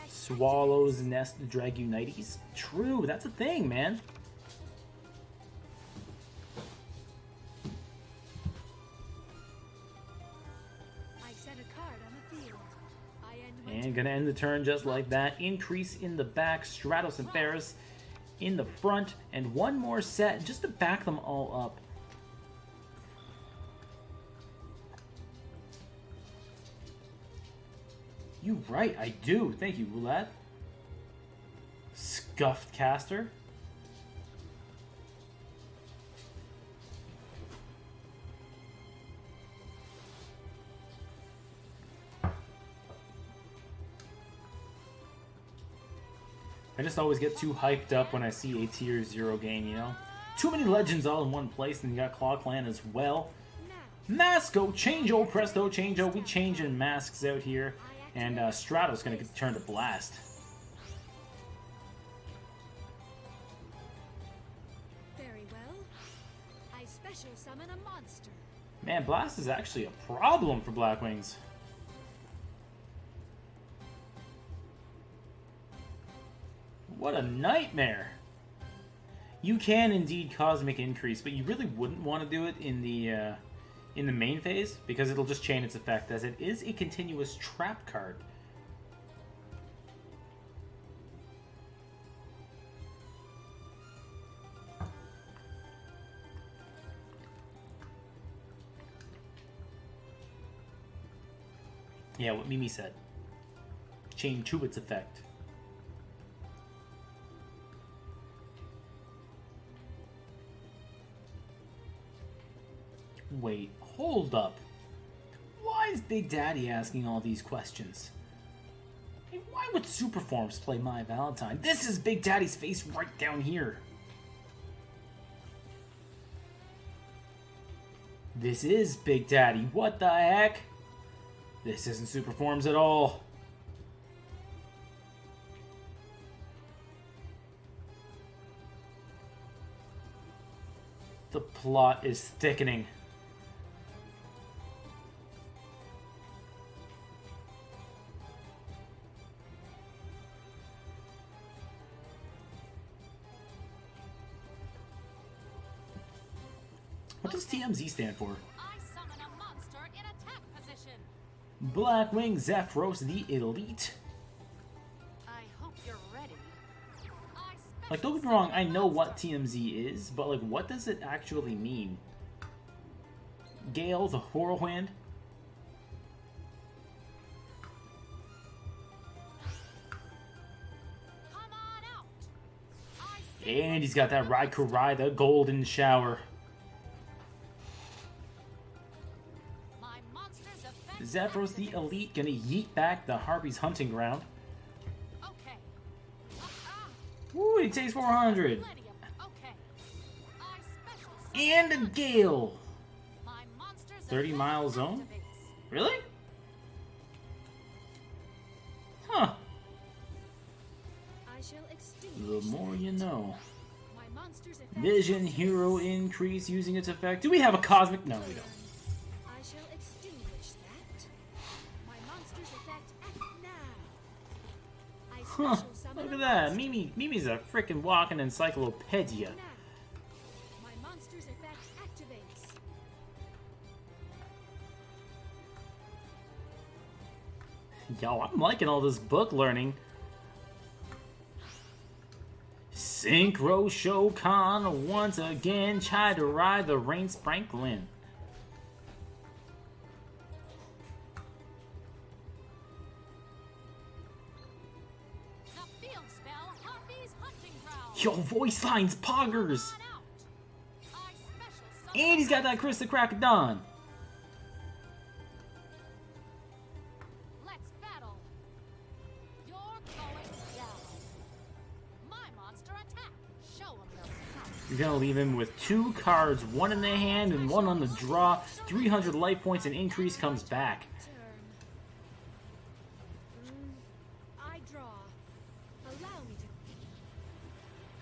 Swallow's Nest Dragunites. True, that's a thing, man. And gonna end the turn just like that. Increase in the back, Stratos and Ferris in the front, and one more set just to back them all up. You right, I do. Thank you, Roulette. Scuffed Caster. I just always get too hyped up when I see a Tier 0 game, you know? Too many legends all in one place, and you got ClawClan as well. Masco, change-o, presto, change-o. We changing masks out here. And Stratos going to get turned to Blast. Very well. I special summon a monster. Man, Blast is actually a problem for Blackwings. What a nightmare! You can indeed Cosmic Increase, but you really wouldn't want to do it in the main phase, because it'll just chain its effect, as it is a continuous trap card. Yeah, what Mimi said. Chain to its effect. Wait, hold up. Why is Big Daddy asking all these questions? Hey, why would Superforms play My Valentine? This is Big Daddy's face right down here. This is Big Daddy. What the heck? This isn't Superforms at all. The plot is thickening. What does TMZ stand for? I summon a monster in attack position. Blackwing Zephyros the Elite. I hope you're ready. Like, don't get me wrong, I know what TMZ is, but like, what does it actually mean? Gale the Whirlwind? Come on out. And he's got that Raikou the Golden Shower. My monster's effect. Zephyros the Elite gonna yeet back the Harpy's hunting ground. Okay. Ooh, he takes 400. Okay. I special summon And a Gale. my monster's 30-mile zone? activates. Really? Huh. I shall extinguish The more you know. my monster's effect. Vision Hero increase using its effect. Do we have a cosmic? No, we don't. I shall extinguish that. My monster's effect act now. I Huh. special summon Look a at that. monster Mimi's a freaking walking encyclopedia. now. My monster's effect activates. Yo, I'm liking all this book learning. Synchro Shokan once again tried to ride the Rain Sprinkling. The field spell Harpy's hunting ground. Yo, voice lines, poggers. Come on out. I special summon And he's got that Chris the Crack of Dawn. Let's battle. You're going down. My monster attack. Show him your power. You're gonna leave him with 2 cards, 1 in the hand and 1 on the draw. 300 life points and increase comes back. Turn. I draw. Allow me to.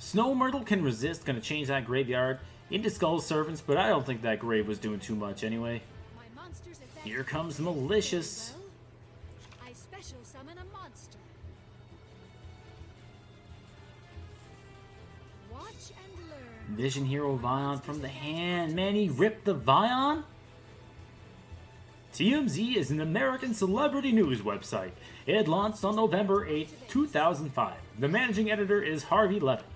Snow Myrtle can resist, gonna change that graveyard into Skull Servants, but I don't think that grave was doing too much anyway. My monster's effect. Here comes Malicious. Well, I special summon a monster. Watch and learn. Vision Hero Vion from the hand. Man, he ripped the Vion? TMZ is an American celebrity news website. It launched on November 8, 2005. The managing editor is Harvey Levin.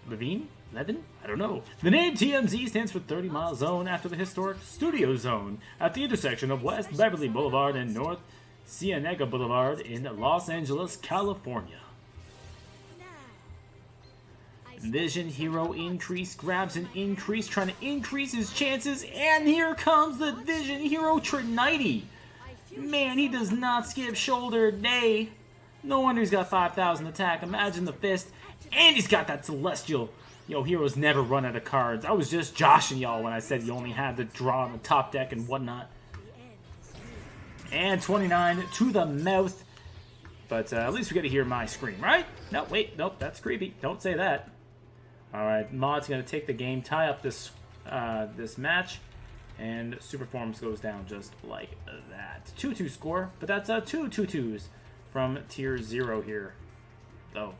Levine? Levin? I don't know. The name TMZ stands for 30 Mile Zone after the historic Studio Zone at the intersection of West Beverly Boulevard and North Cienega Boulevard in Los Angeles, California. Now. I Vision special Hero summon a increase grabs an increase, trying to increase his chances, and here comes the Vision Hero Trinity. monster. I fusion Man, he does not skip shoulder day. No wonder he's got 5,000 attack. Imagine the fist, and he's got that Celestial. Yo, heroes never run out of cards. I was just joshing y'all when I said you only had to draw on the top deck and whatnot. And 29 to the mouth. But at least we get to hear my scream, right? No, wait, nope, that's creepy. Don't say that. Alright, Maud's going to take the game, tie up this this match, and Superforms goes down just like that. 2-2 score, but that's 2 2-2s from Tier 0 here, though.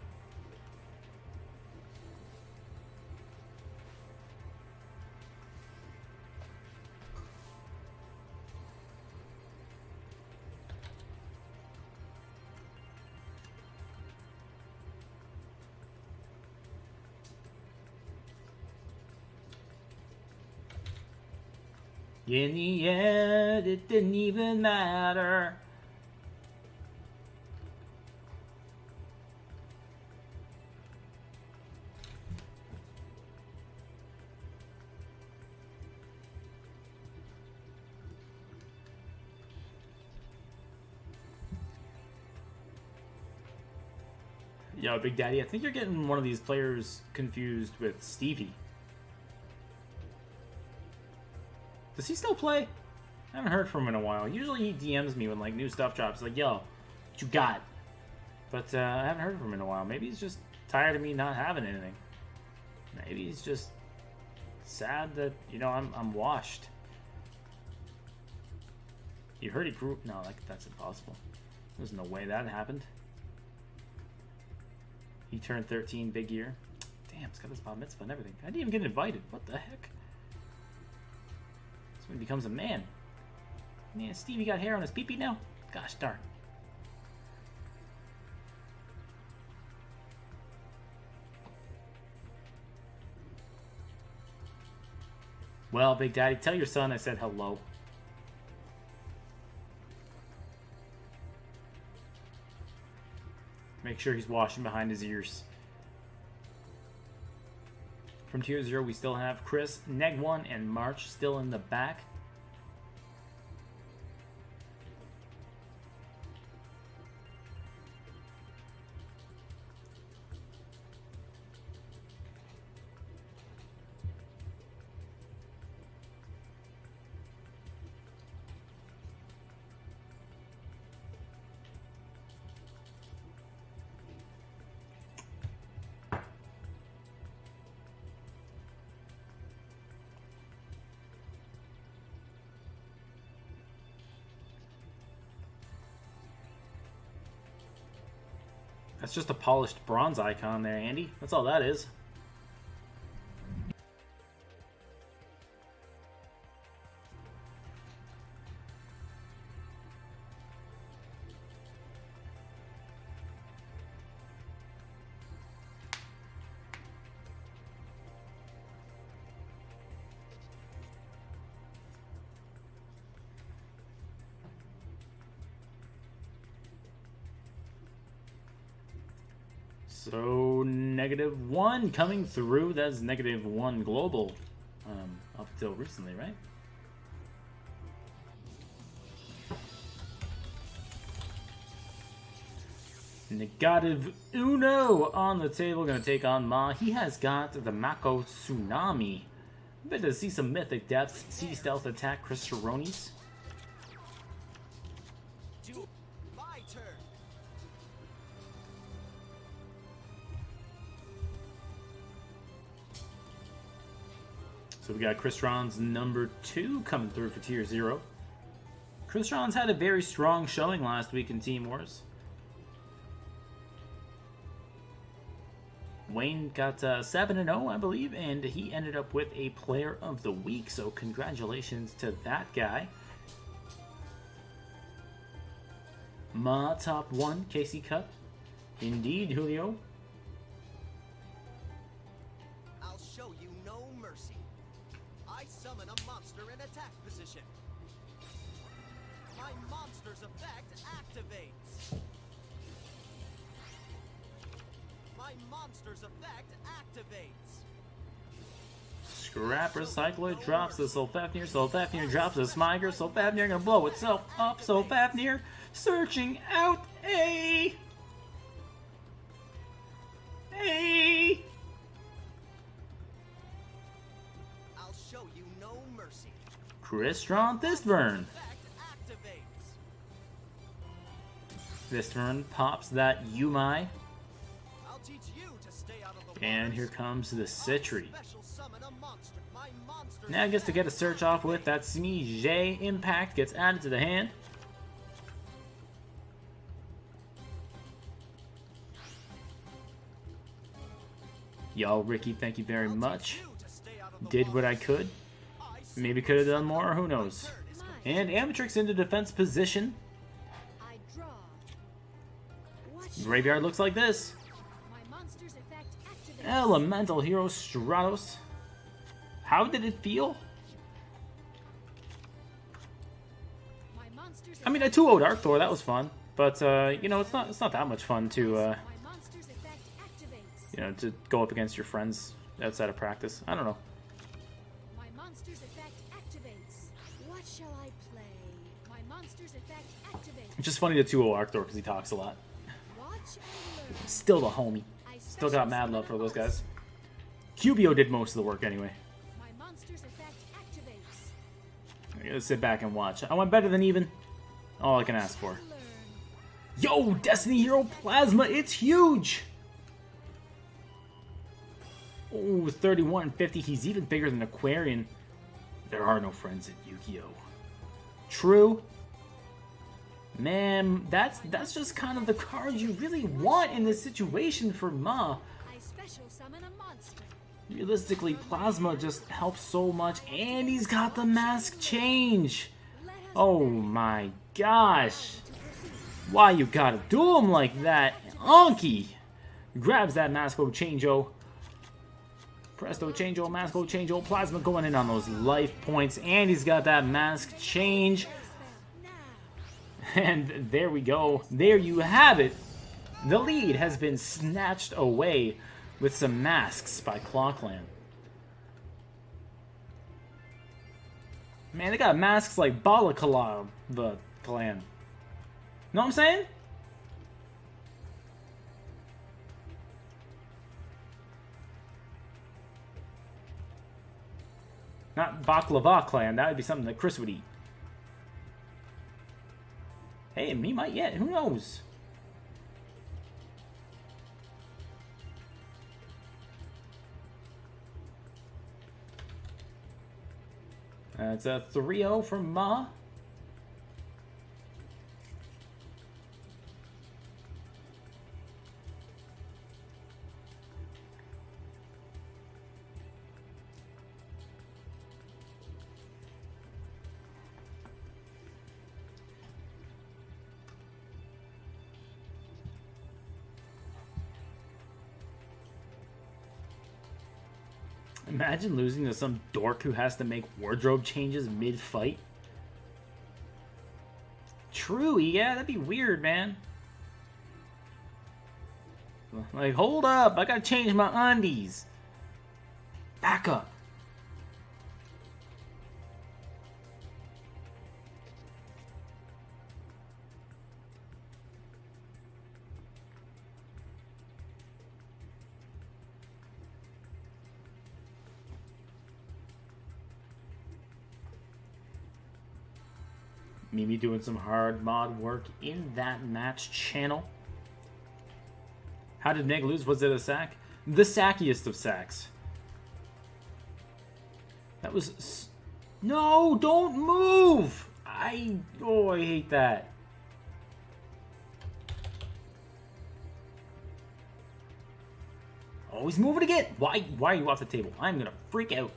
In the end, it didn't even matter. Yo, Big Daddy, I think you're getting one of these players confused with Stevie. Does he still play? I haven't heard from him in a while. Usually he DMs me when like new stuff drops. Like, yo, what you got? But I haven't heard from him in a while. Maybe he's just tired of me not having anything. Maybe he's just sad that, you know, I'm washed. You heard he grew... No, that's impossible. There's no way that happened. He turned 13, big year. Damn, it's got this bar mitzvah and everything. I didn't even get invited. What the heck? That's when he becomes a man. Man, Stevie got hair on his pee-pee now? Gosh darn. Well, Big Daddy, tell your son I said hello. Make sure he's washing behind his ears. From Tier 0, we still have Chris, Neg1, and March still in the back. That's just a polished bronze icon there, Andy. That's all that is. So, -1 coming through. That's -1 global. Up until recently, right? Negative Uno on the table. Gonna take on Ma. He has got the Mako Tsunami. Bet to see some mythic depths. See stealth attack Chris Sharonis. My turn. So we got Chris Ron's number 2 coming through for Tier 0. Chris Ron's had a very strong showing last week in Team Wars. Wayne got 7-0, I believe, and he ended up with a Player of the Week, so congratulations to that guy. Ma top 1, Casey Cup. Indeed, Julio. I'll show you no mercy. I summon a monster in attack position. My monster's effect activates. My monster's effect activates. Scrap Recycler drops the Sulfafnir. Sulfafnir drops the Smiger. Sulfafnir gonna blow itself up. Sulfafnir searching out a... I'll show you no mercy. Chris Ron Thistburn. Effect activates. Thistburn pops that Yumai. I'll teach you to stay out of the And waters. here comes the Citri. Special summon a monster. My monster's Now gets to get a effect search off with that Smee Impact. Gets added to the hand. Yo, Ricky, thank you very much. Did what I could. Maybe could have done more, who knows. And Amatrix into defense position. I draw. Watch Graveyard looks like this. my monster's effect activates. Elemental Hero Stratos. How did it feel? My monster's I mean, I 2-0'd Dark Thor, that was fun. But, you know, it's not that much fun to, my monster's effect activates. you know, to go up against your friends outside of practice. I don't know. My monster's effect activates. What shall I play? My monster's effect activates. It's just funny to 2-0 Arcthor because he talks a lot. Watch and Still the homie. Still got mad love for those guys. Cubio did most of the work anyway. My monster's effect activates. I gotta sit back and watch. I went better than even. All I can ask for. Yo, Destiny Hero Plasma, it's huge! Oh, 3150. He's even bigger than Aquarian. There are no friends at Yu-Gi-Oh! True. Man, that's just kind of the card you really want in this situation for Ma. I special summon a monster. Realistically, Plasma just helps so much, and he's got the mask change. Oh my gosh. Why you gotta do him like that? Anki grabs that Masco Changeo. Presto Changeo, Masco Changeo, Plasma going in on those life points, and he's got that mask change. And there we go. There you have it. The lead has been snatched away with some masks by ClawClan. Man, they got masks like Balakala, the clan. Know what I'm saying? Not Baklava clan, that would be something that Chris would eat. Hey, me might yet, who knows? That's a 3-0 from Ma. Imagine losing to some dork who has to make wardrobe changes mid-fight. True, yeah, that'd be weird, man. Like, hold up, I gotta change my undies. Back up. Mimi doing some hard mod work in that match channel. How did Meg lose? Was it a sack? The sackiest of sacks. That was... No, don't move! I hate that. Oh, he's moving again! Why are you off the table? I'm gonna freak out.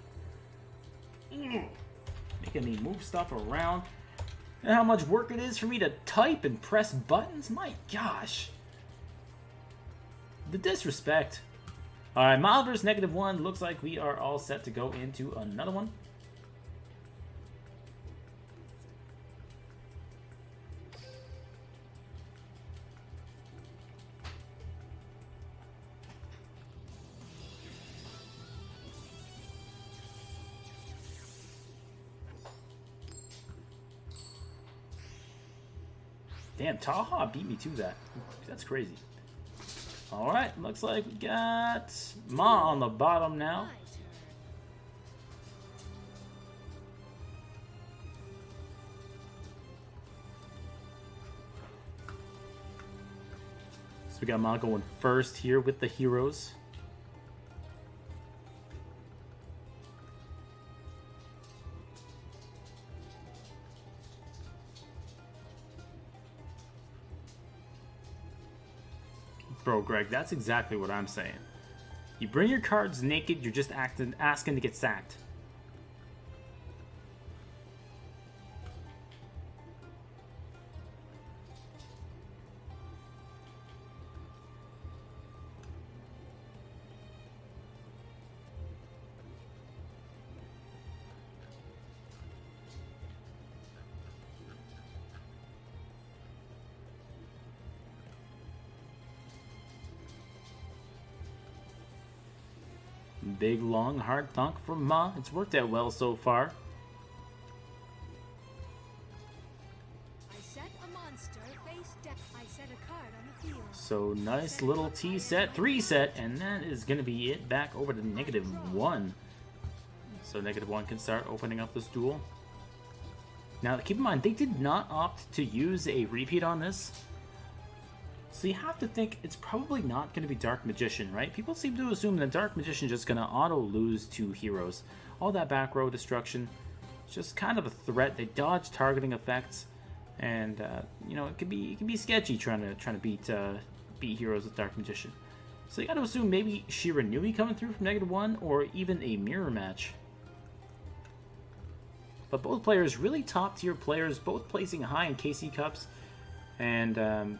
Making me move stuff around. And how much work it is for me to type and press buttons? My gosh. The disrespect. Alright, Malverse -1. Looks like we are all set to go into another one. Damn, Taha beat me to that. That's crazy. Alright, looks like we got Ma on the bottom now. So we got Ma going first here with the heroes. Bro, Greg, that's exactly what I'm saying. You bring your cards naked, you're just asking to get sacked. Big, long, hard thunk from Ma. It's worked out well so far. I set a monster face down. I set a card on the field. So nice little T set, 3 set, and that is going to be it back over to -1. So -1 can start opening up this duel. Now keep in mind, they did not opt to use a repeat on this. So you have to think it's probably not going to be Dark Magician, right? People seem to assume that Dark Magician is just going to auto-lose 2 heroes. All that back row destruction, it's just kind of a threat. They dodge targeting effects, and you know, it can be sketchy trying to beat heroes with Dark Magician. So you got to assume maybe Shiranui coming through from -1, or even a mirror match. But both players, really top-tier players, both placing high in KC Cups, and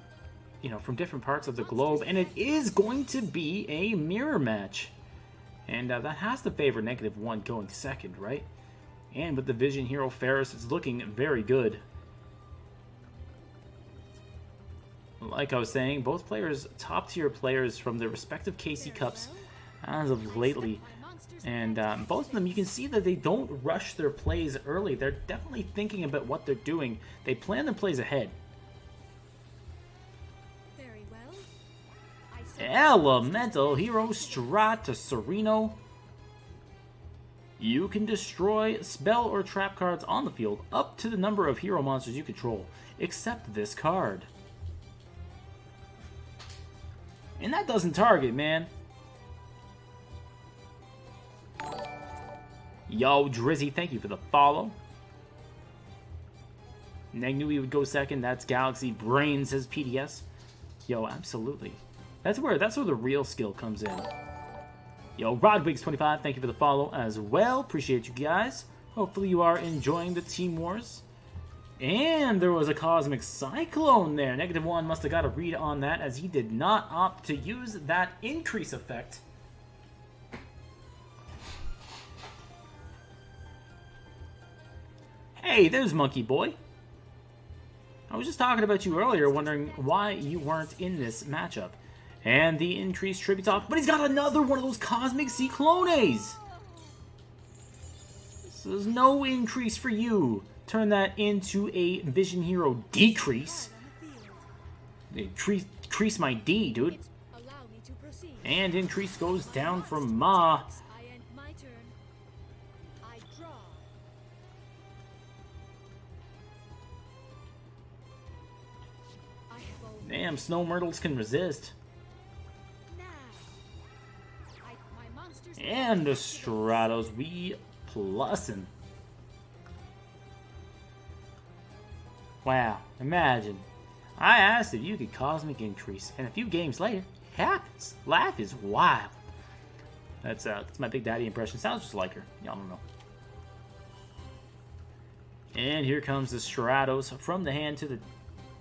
you know, from different parts of the globe, and it is going to be a mirror match. And that has to favor -1 going second, right? And with the Vision Hero Ferris, it's looking very good. Like I was saying, both players, top-tier players from their respective KC Cups as of lately. And both of them, you can see that they don't rush their plays early. They're definitely thinking about what they're doing. They plan their plays ahead. Elemental Hero Strat to Sereno. You can destroy spell or trap cards on the field up to the number of hero monsters you control, except this card. And that doesn't target, man. Yo, Drizzy, thank you for the follow. Neg knew he would go second. That's Galaxy Brains, says PDS. Yo, absolutely. That's where the real skill comes in. Yo, Rodwigs25, thank you for the follow as well. Appreciate you guys. Hopefully you are enjoying the Team Wars. And there was a Cosmic Cyclone there. -1 must have got a read on that, as he did not opt to use that increase effect. Hey, there's Monkey Boy. I was just talking about you earlier, wondering why you weren't in this matchup. And the increased tribute off, but he's got another one of those Cosmic Cyclones! So there's no increase for you. Turn that into a Vision Hero decrease. Decrease my D, dude. And increase goes down from Ma. Damn, Snow Myrtles can resist. And the Stratos, we plussin'. Wow, imagine. I asked if you could Cosmic Increase, and a few games later, it happens. Life is wild. That's my Big Daddy impression. Sounds just like her. Y'all don't know. And here comes the Stratos from the hand to the...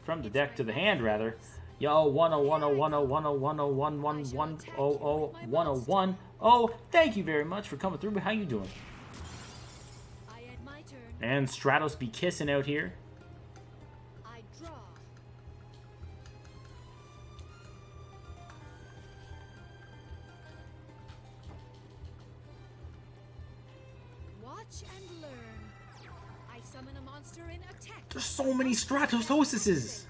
from the deck to the hand, rather. Yo, 1010101111101. Oh, thank you very much for coming through. How you doing? And Stratos be kissing out here. Watch and learn. I summon a monster in attack. There's so many Stratososes.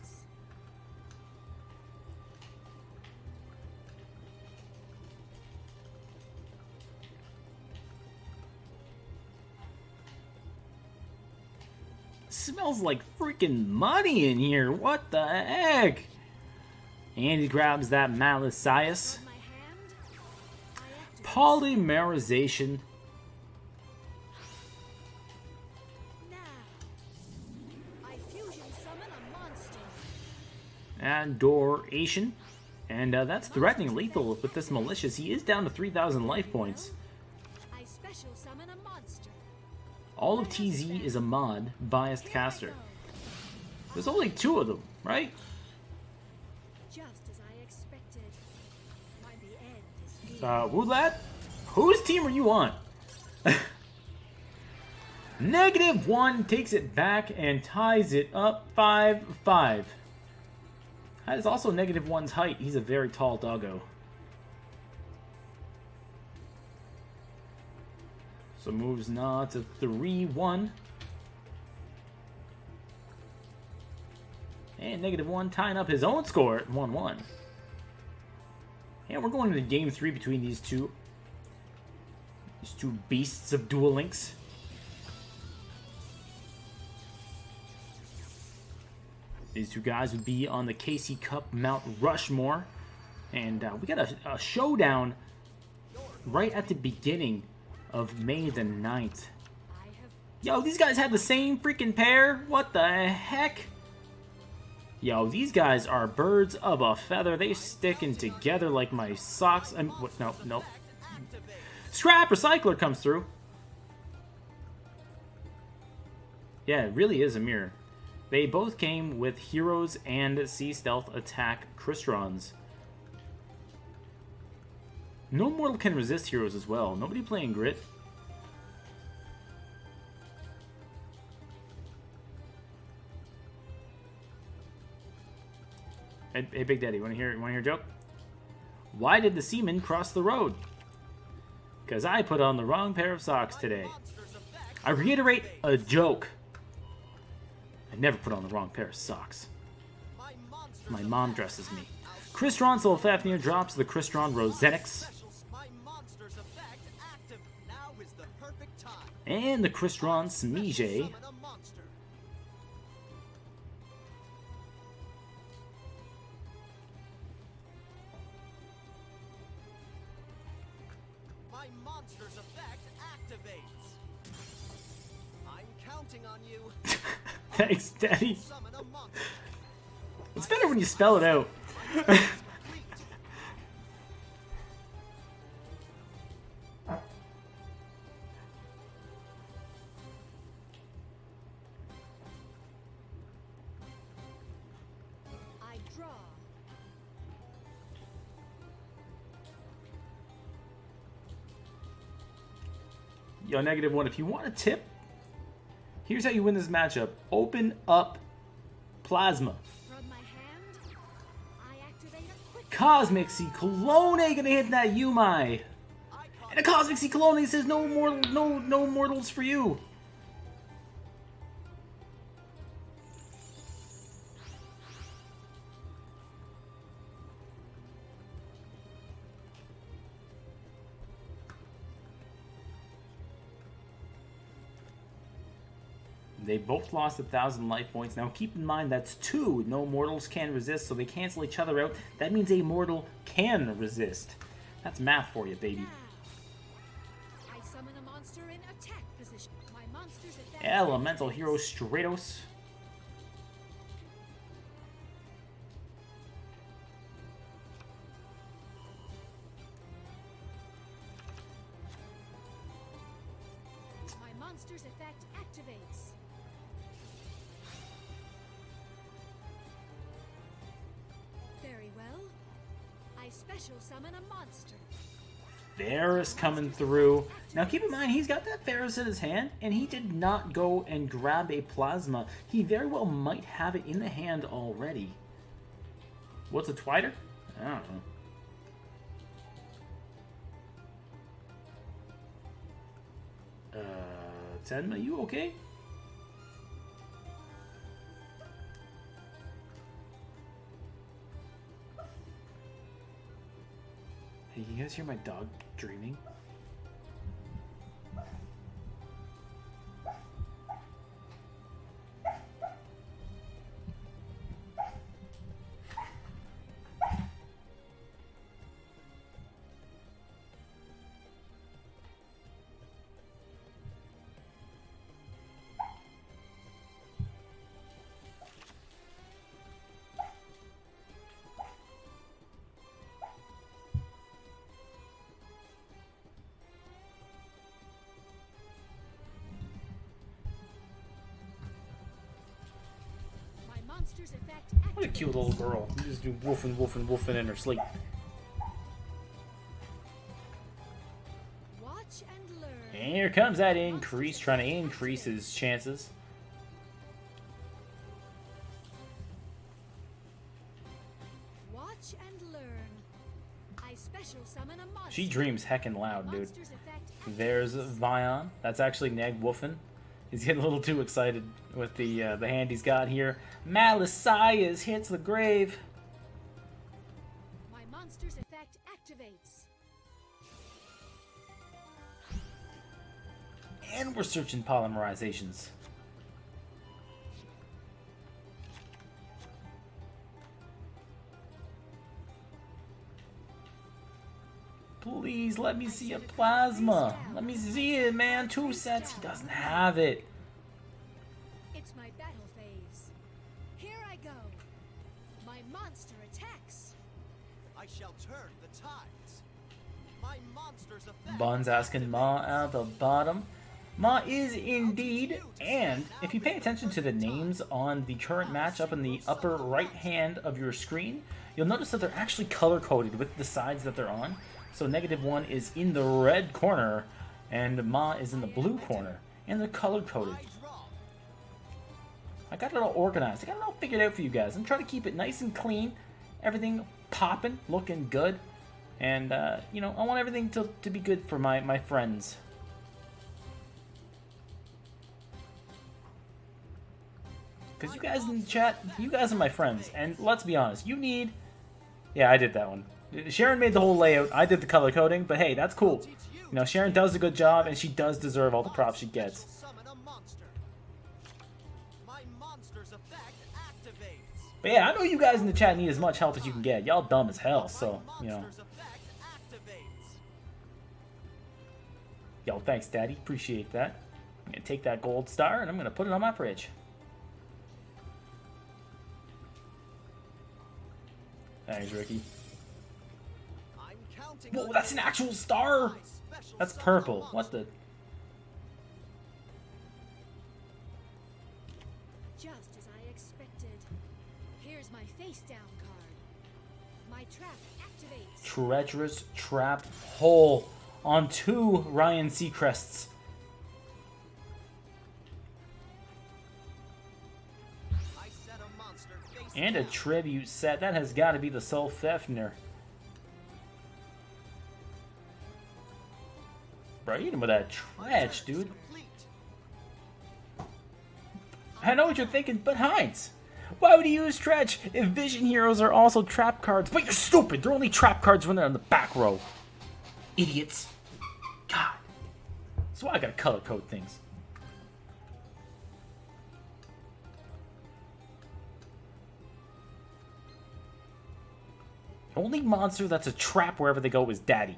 Smells like freaking money in here. What the heck? And he grabs that Malicious. Polymerization. Adoration. And that's threatening lethal with this Malicious. He is down to 3,000 life points. I special summon a monster. All of TZ is a mod, biased caster. There's only 2 of them, right? Just as I expected. The end is Woodlat? Whose team are you on? -1 takes it back and ties it up 5-5. That is also -1's height. He's a very tall doggo. So moves now to 3-1. And -1 tying up his own score at 1-1. And we're going into game 3 between these two beasts of Duel Links. These two guys would be on the KC Cup Mount Rushmore. And we got a showdown right at the beginning of May the 9th. Yo, these guys have the same freaking pair? What the heck? Yo, these guys are birds of a feather. They sticking together like my socks. No. Scrap Recycler comes through. Yeah, it really is a mirror. They both came with Heroes and Sea Stealth Attack Cristrons. No mortal can resist Heroes as well. Nobody playing Grit. Hey, Big Daddy, wanna hear a joke? Why did the seaman cross the road? Because I put on the wrong pair of socks today. I reiterate, a joke. I never put on the wrong pair of socks. My mom dresses me. Crystron Solfafnir drops the Crystron Rosenix. And the Crystron Smije. My monster's effect activates. I'm counting on you. Thanks, Daddy. It's better when you spell it out. I draw. Yo, -1, if you want a tip, here's how you win this matchup. Open up Plasma. From my hand, I activate a quick Cosmic Cyclone gonna hit that Yumai. And a Cosmic Cyclone says no mortals for you. They both lost 1,000 life points. Now keep in mind that's 2. No mortals can resist, so they cancel each other out. That means a mortal can resist. That's math for you, baby. I summon a monster in attack position. My monster's advantage. Elemental Hero Stratos. My monster's effect activates. Very well. I special summon a monster. Varus coming through. Now keep in mind, he's got that Varus in his hand, and he did not go and grab a Plasma. He very well might have it in the hand already. What's a Twiter? I don't know. Tenma, you okay? Hey, you guys hear my dog dreaming? Monster's effect What a cute little girl. You just do woofing in her sleep. Watch and learn. And here comes that increase, trying to increase his chances. Watch and learn. I special summon a monster. She dreams heckin' loud, dude. Monster's effect There's Vion. That's actually Neg woofing. He's getting a little too excited with the hand he's got here. Malisias hits the grave. My monster's effect activates. and we're searching polymerizations. Please let me see a plasma. Let me see it, man. 2 sets. He doesn't have it. It's my battle phase. Here I go. My monster attacks. I shall turn the tides. My monster's effect. Bun's asking Ma at the bottom. Ma is indeed, and if you pay attention to the names on the current match up in the upper right hand of your screen, you'll notice that they're actually color-coded with the sides that they're on. So -1 is in the red corner, and Ma is in the blue corner, and they're color-coded. I got it all organized. I got it all figured out for you guys. I'm trying to keep it nice and clean, everything popping, looking good, and you know, I want everything to be good for my friends. Because you guys in the chat, you guys are my friends, and let's be honest, you need... Yeah, I did that one. Sharon made the whole layout, I did the color coding, but hey, that's cool. You know, Sharon does a good job, and she does deserve all the props she gets. But yeah, I know you guys in the chat need as much help as you can get. Y'all dumb as hell, so, you know. Yo, thanks, Daddy. Appreciate that. I'm going to take that gold star, and I'm going to put it on my fridge. Thanks, Ricky. Whoa, that's an actual star! That's purple. What the... Just as I expected. Here's my face down card. My trap activates. Treacherous trapped hole on 2 Ryan Seacrests. And a tribute set. That has got to be the Soul Fefner. Bro, you him with that trash, dude. I know what you're thinking, but Heinz, why would he use Tretch if Vision Heroes are also trap cards? But you're stupid! They're only trap cards when they're on the back row. Idiots. God. That's why I gotta color code things. The only monster that's a trap wherever they go is Daddy.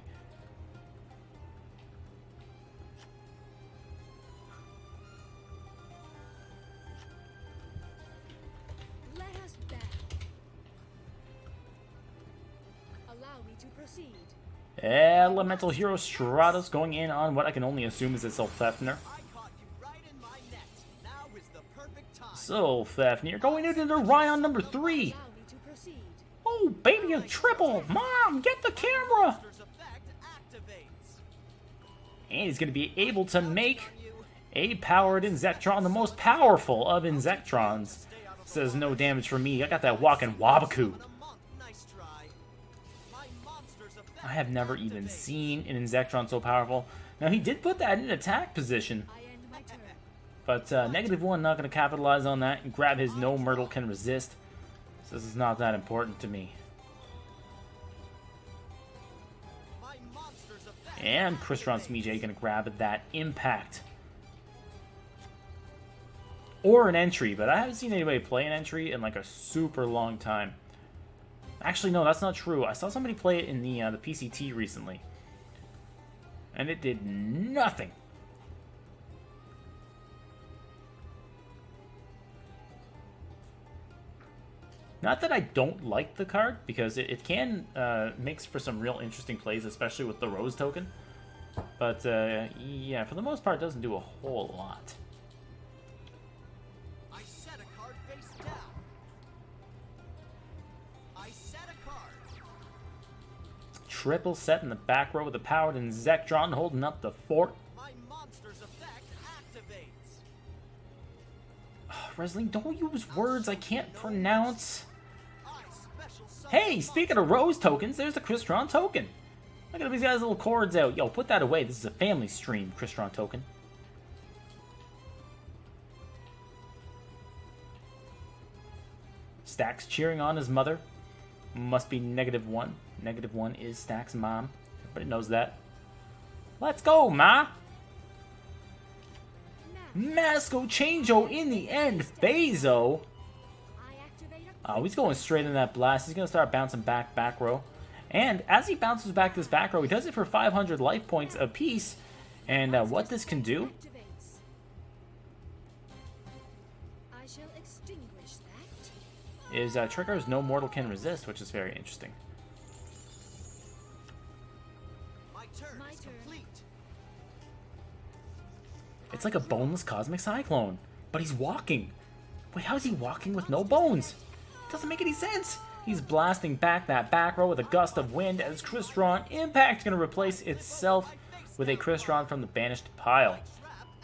Elemental Hero Stratos going in on what I can only assume is a Soul Fefner. Soul Fefner going into the Ryan number 3. Oh, baby, a triple! Mom, get the camera! And he's going to be able to make a powered Insectron, the most powerful of Insectrons. Says no damage for me. I got that walking Wabaku. I have never even seen an Insectron so powerful. Now, he did put that in attack position. But -1 not going to capitalize on that and grab his No Myrtle Can Resist. So this is not that important to me. And Crystron Smijay going to grab that Impact. Or an entry, but I haven't seen anybody play an entry in like a super long time. Actually, no, that's not true. I saw somebody play it in the PCT recently. And it did nothing. Not that I don't like the card, because it can make for some real interesting plays, especially with the Rose token. But, yeah, for the most part, it doesn't do a whole lot. I set a card face down. I set a card. Triple set in the back row with the powered Insectron holding up the fort. My monster's effect activates. Wrestling, don't use words I can't pronounce. Hey, speaking of Rose tokens, there's the Crystron token. Look at these guys' little cords out. Yo, put that away. This is a family stream, Crystron token. Stax cheering on his mother. Must be -1. -1 is Stax's mom. Everybody knows that. Let's go, Ma! Masco Changeo in the end. Phaso. I activate a Oh, he's going straight in that blast. He's going to start bouncing back row. And as he bounces back this back row, he does it for 500 life points apiece. And what this can do activates. I shall extinguish that. is triggers no mortal can resist, which is very interesting. My turn My is turn. complete. It's like a boneless cosmic cyclone, but he's walking. Wait, how is he walking with no bones? It doesn't make any sense. He's blasting back that back row with a gust of wind as Crystron Impact going to replace itself with a Crystron from the banished pile.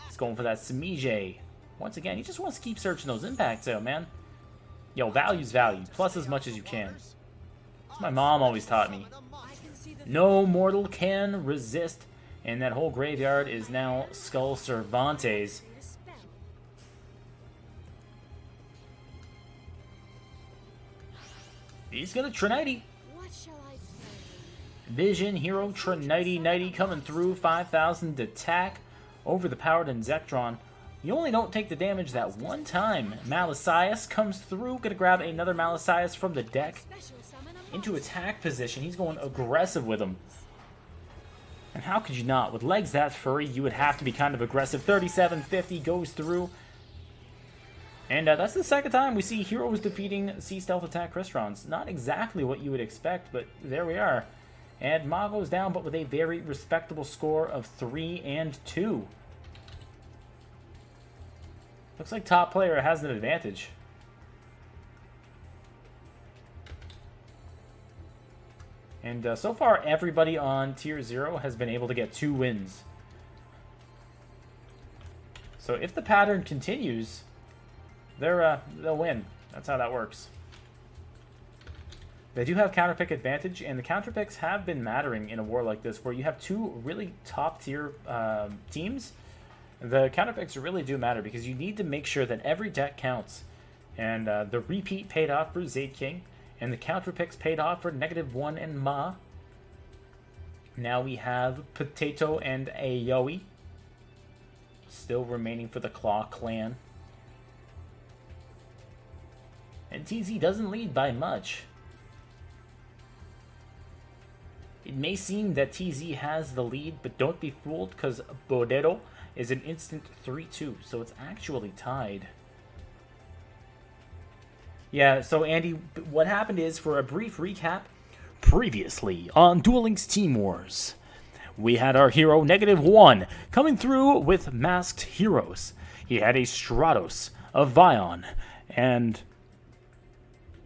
He's going for that Semije. Once again, he just wants to keep searching those impacts out, man. Yo, value's value, plus as much as you can. That's my mom always taught me. I can see the No mortal can resist. And that whole graveyard is now Skull Cervantes. a spell. He's gonna Trinity. What shall I play? Vision Hero Trinity Nighty coming through. 5,000 attack over the powered Inzectron. You only don't take the damage that one time. Malisias comes through. Gonna grab another Malisias from the deck Special summon a into monster. attack position. He's going aggressive with him. And how could you not? With legs that furry, you would have to be kind of aggressive. 3750 goes through. And that's the second time we see heroes defeating Sea Stealth Attack Crystrons. Not exactly what you would expect, but there we are. And Ma goes down, but with a very respectable score of 3 and 2. Looks like top player has an advantage. And so far, everybody on Tier 0 has been able to get 2 wins. So if the pattern continues, they'll win. That's how that works. They do have counterpick advantage, and the counterpicks have been mattering in a war like this, where you have 2 really top-tier teams. The counterpicks really do matter, because you need to make sure that every deck counts. And the repeat paid off for Zaid King. And the counter picks paid off for -1 and Ma. Now we have Potato and Aoi still remaining for the ClawClan. And TZ doesn't lead by much. It may seem that TZ has the lead, but don't be fooled, because Bodero is an instant 3-2, so it's actually tied. Yeah, so Andy, what happened is, for a brief recap, previously on Duel Links Team Wars, we had our hero -1 coming through with masked heroes. He had a Stratos, a Vion, and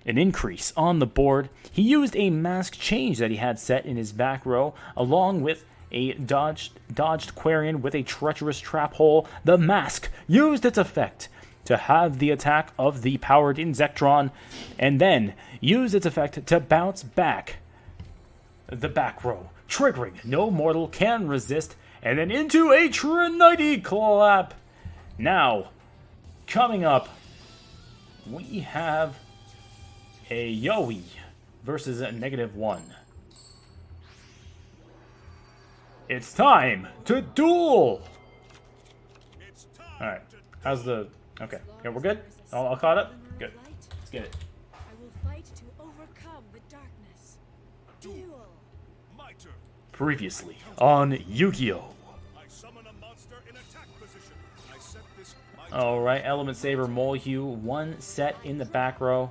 an increase on the board. He used a mask change that he had set in his back row, along with a dodged Quarian with a treacherous trap hole. The mask used its effect to have the attack of the powered Inzectron, and then use its effect to bounce back the back row, triggering no mortal can resist, and then into a Trinity Clap. Now, coming up, we have a Yoi versus a -1. It's time to duel! Alright, how's the... Okay, yeah, we're good? All caught up? Good. Let's get it. I will fight to overcome the darkness. Duel. My turn. Previously on Yu-Gi-Oh! I summon a monster in attack position. I set this. Alright, Element Saber, Molehue, 1 set in the back row.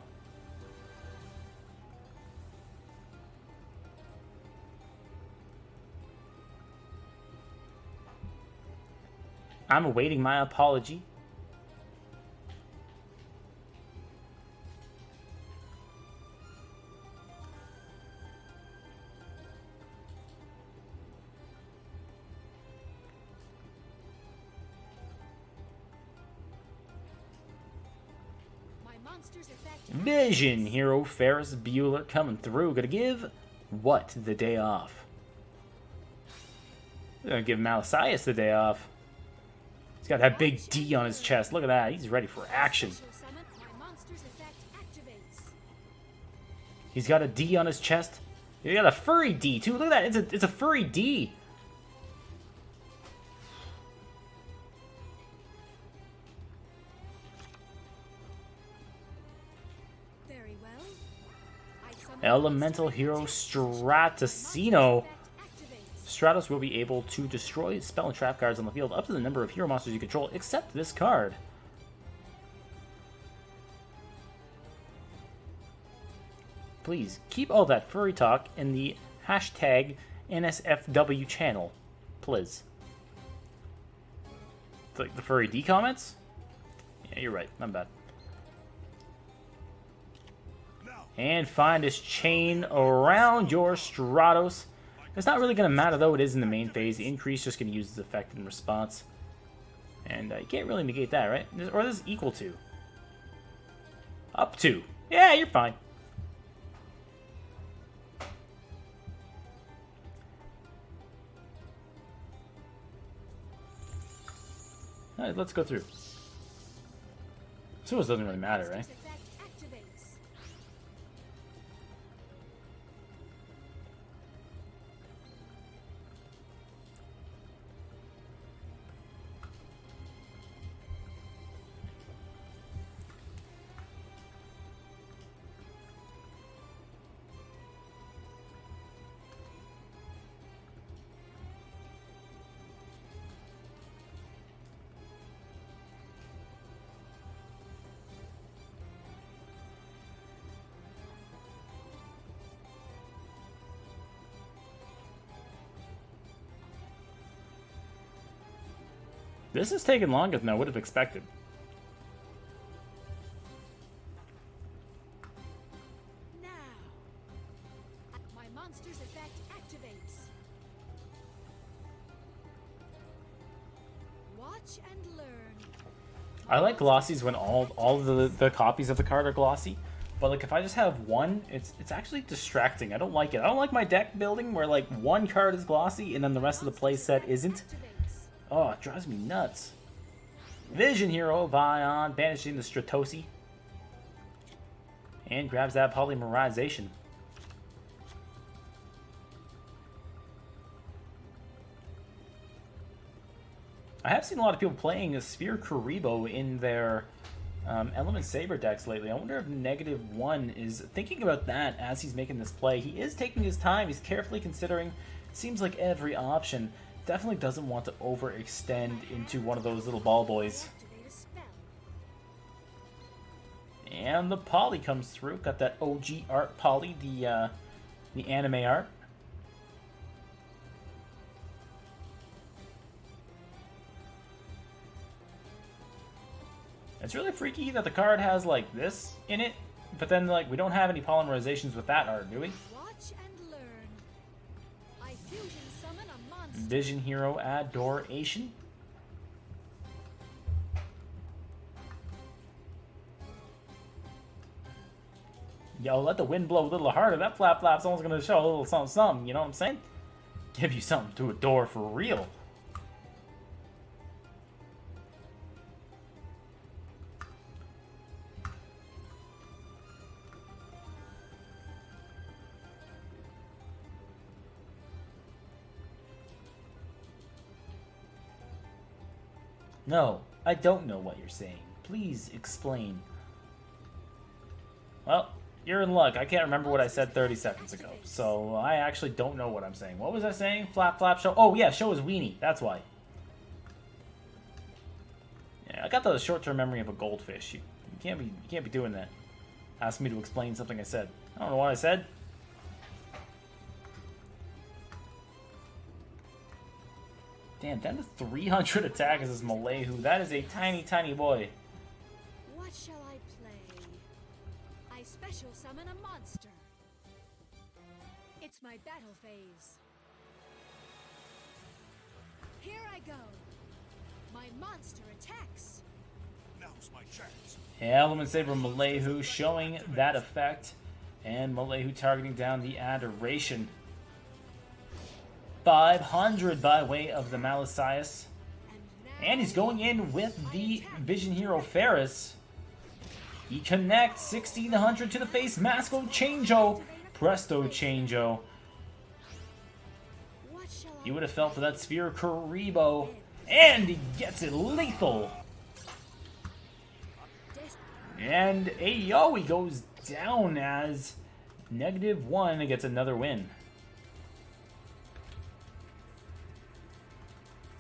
I'm awaiting my apology. My monster's effect. Vision Hero Ferris Bueller coming through. Gonna give what the day off? Gonna give Malisias the day off. He's got that big D on his chest. Look at that. He's ready for action. Special summon. My monster's effect activates. He's got a D on his chest. He got a furry D too. Look at that. It's a furry D. Elemental Hero Stratusino. Stratos will be able to destroy spell and trap cards on the field up to the number of hero monsters you control, except this card. Please keep all that furry talk in the hashtag NSFW channel, please. Like the furry D comments? Yeah, you're right. Not bad. And find this chain around your Stratos. It's not really going to matter, though. It is in the main phase. The increase just going to use its effect in response. And you can't really negate that, right? Or this is equal to. Up to. Yeah, you're fine. Alright, let's go through. So it doesn't really matter, right? This is taking longer than I would have expected. Now, my monster's effect activates. Watch and learn. I like glossies when all the copies of the card are glossy, but like if I just have one, it's actually distracting. I don't like it. I don't like my deck building where like one card is glossy and then the rest of the play set isn't. Oh, it drives me nuts. Vision Hero, Vion, banishing the Stratosi. And grabs that Polymerization. I have seen a lot of people playing a Sphere Kuribo in their Element Saber decks lately. I wonder if -1 is thinking about that as he's making this play. He is taking his time. He's carefully considering, seems like every option. Definitely doesn't want to overextend into one of those little ball boys. And the Poly comes through. Got that OG art Poly, the anime art. It's really freaky that the card has like this in it, but then like we don't have any polymerizations with that art, do we? Watch and learn. I fusion summon a monster. Vision Hero Adoration. Yo, let the wind blow a little harder. That flap flap's almost gonna show a little something, something. You know what I'm saying? Give you something to adore for real. No, I don't know what you're saying. Please explain. Well, you're in luck. I can't remember what I said 30 seconds ago, so I actually don't know what I'm saying. What was I saying? Flap, flap, show. Oh, yeah, show his weenie. That's why. Yeah, I got the short-term memory of a goldfish. You can't be doing that. Ask me to explain something I said. I don't know what I said. Damn, down to 300 attack as this Malehu. That is a tiny, tiny boy. What shall I play? I special summon a monster. It's my battle phase. Here I go. My monster attacks. Now's my chance. Element Saber Malehu showing that effect. And Malehu targeting down the Adoration. 500 by way of the Malisias. And he's going in with the Vision Hero Ferris. He connects 1600 to the face. Masco Changeo. Presto Changeo. You would have fell for that Sphere Kuribo. And he gets it lethal. And Aoi goes down as -1 and gets another win.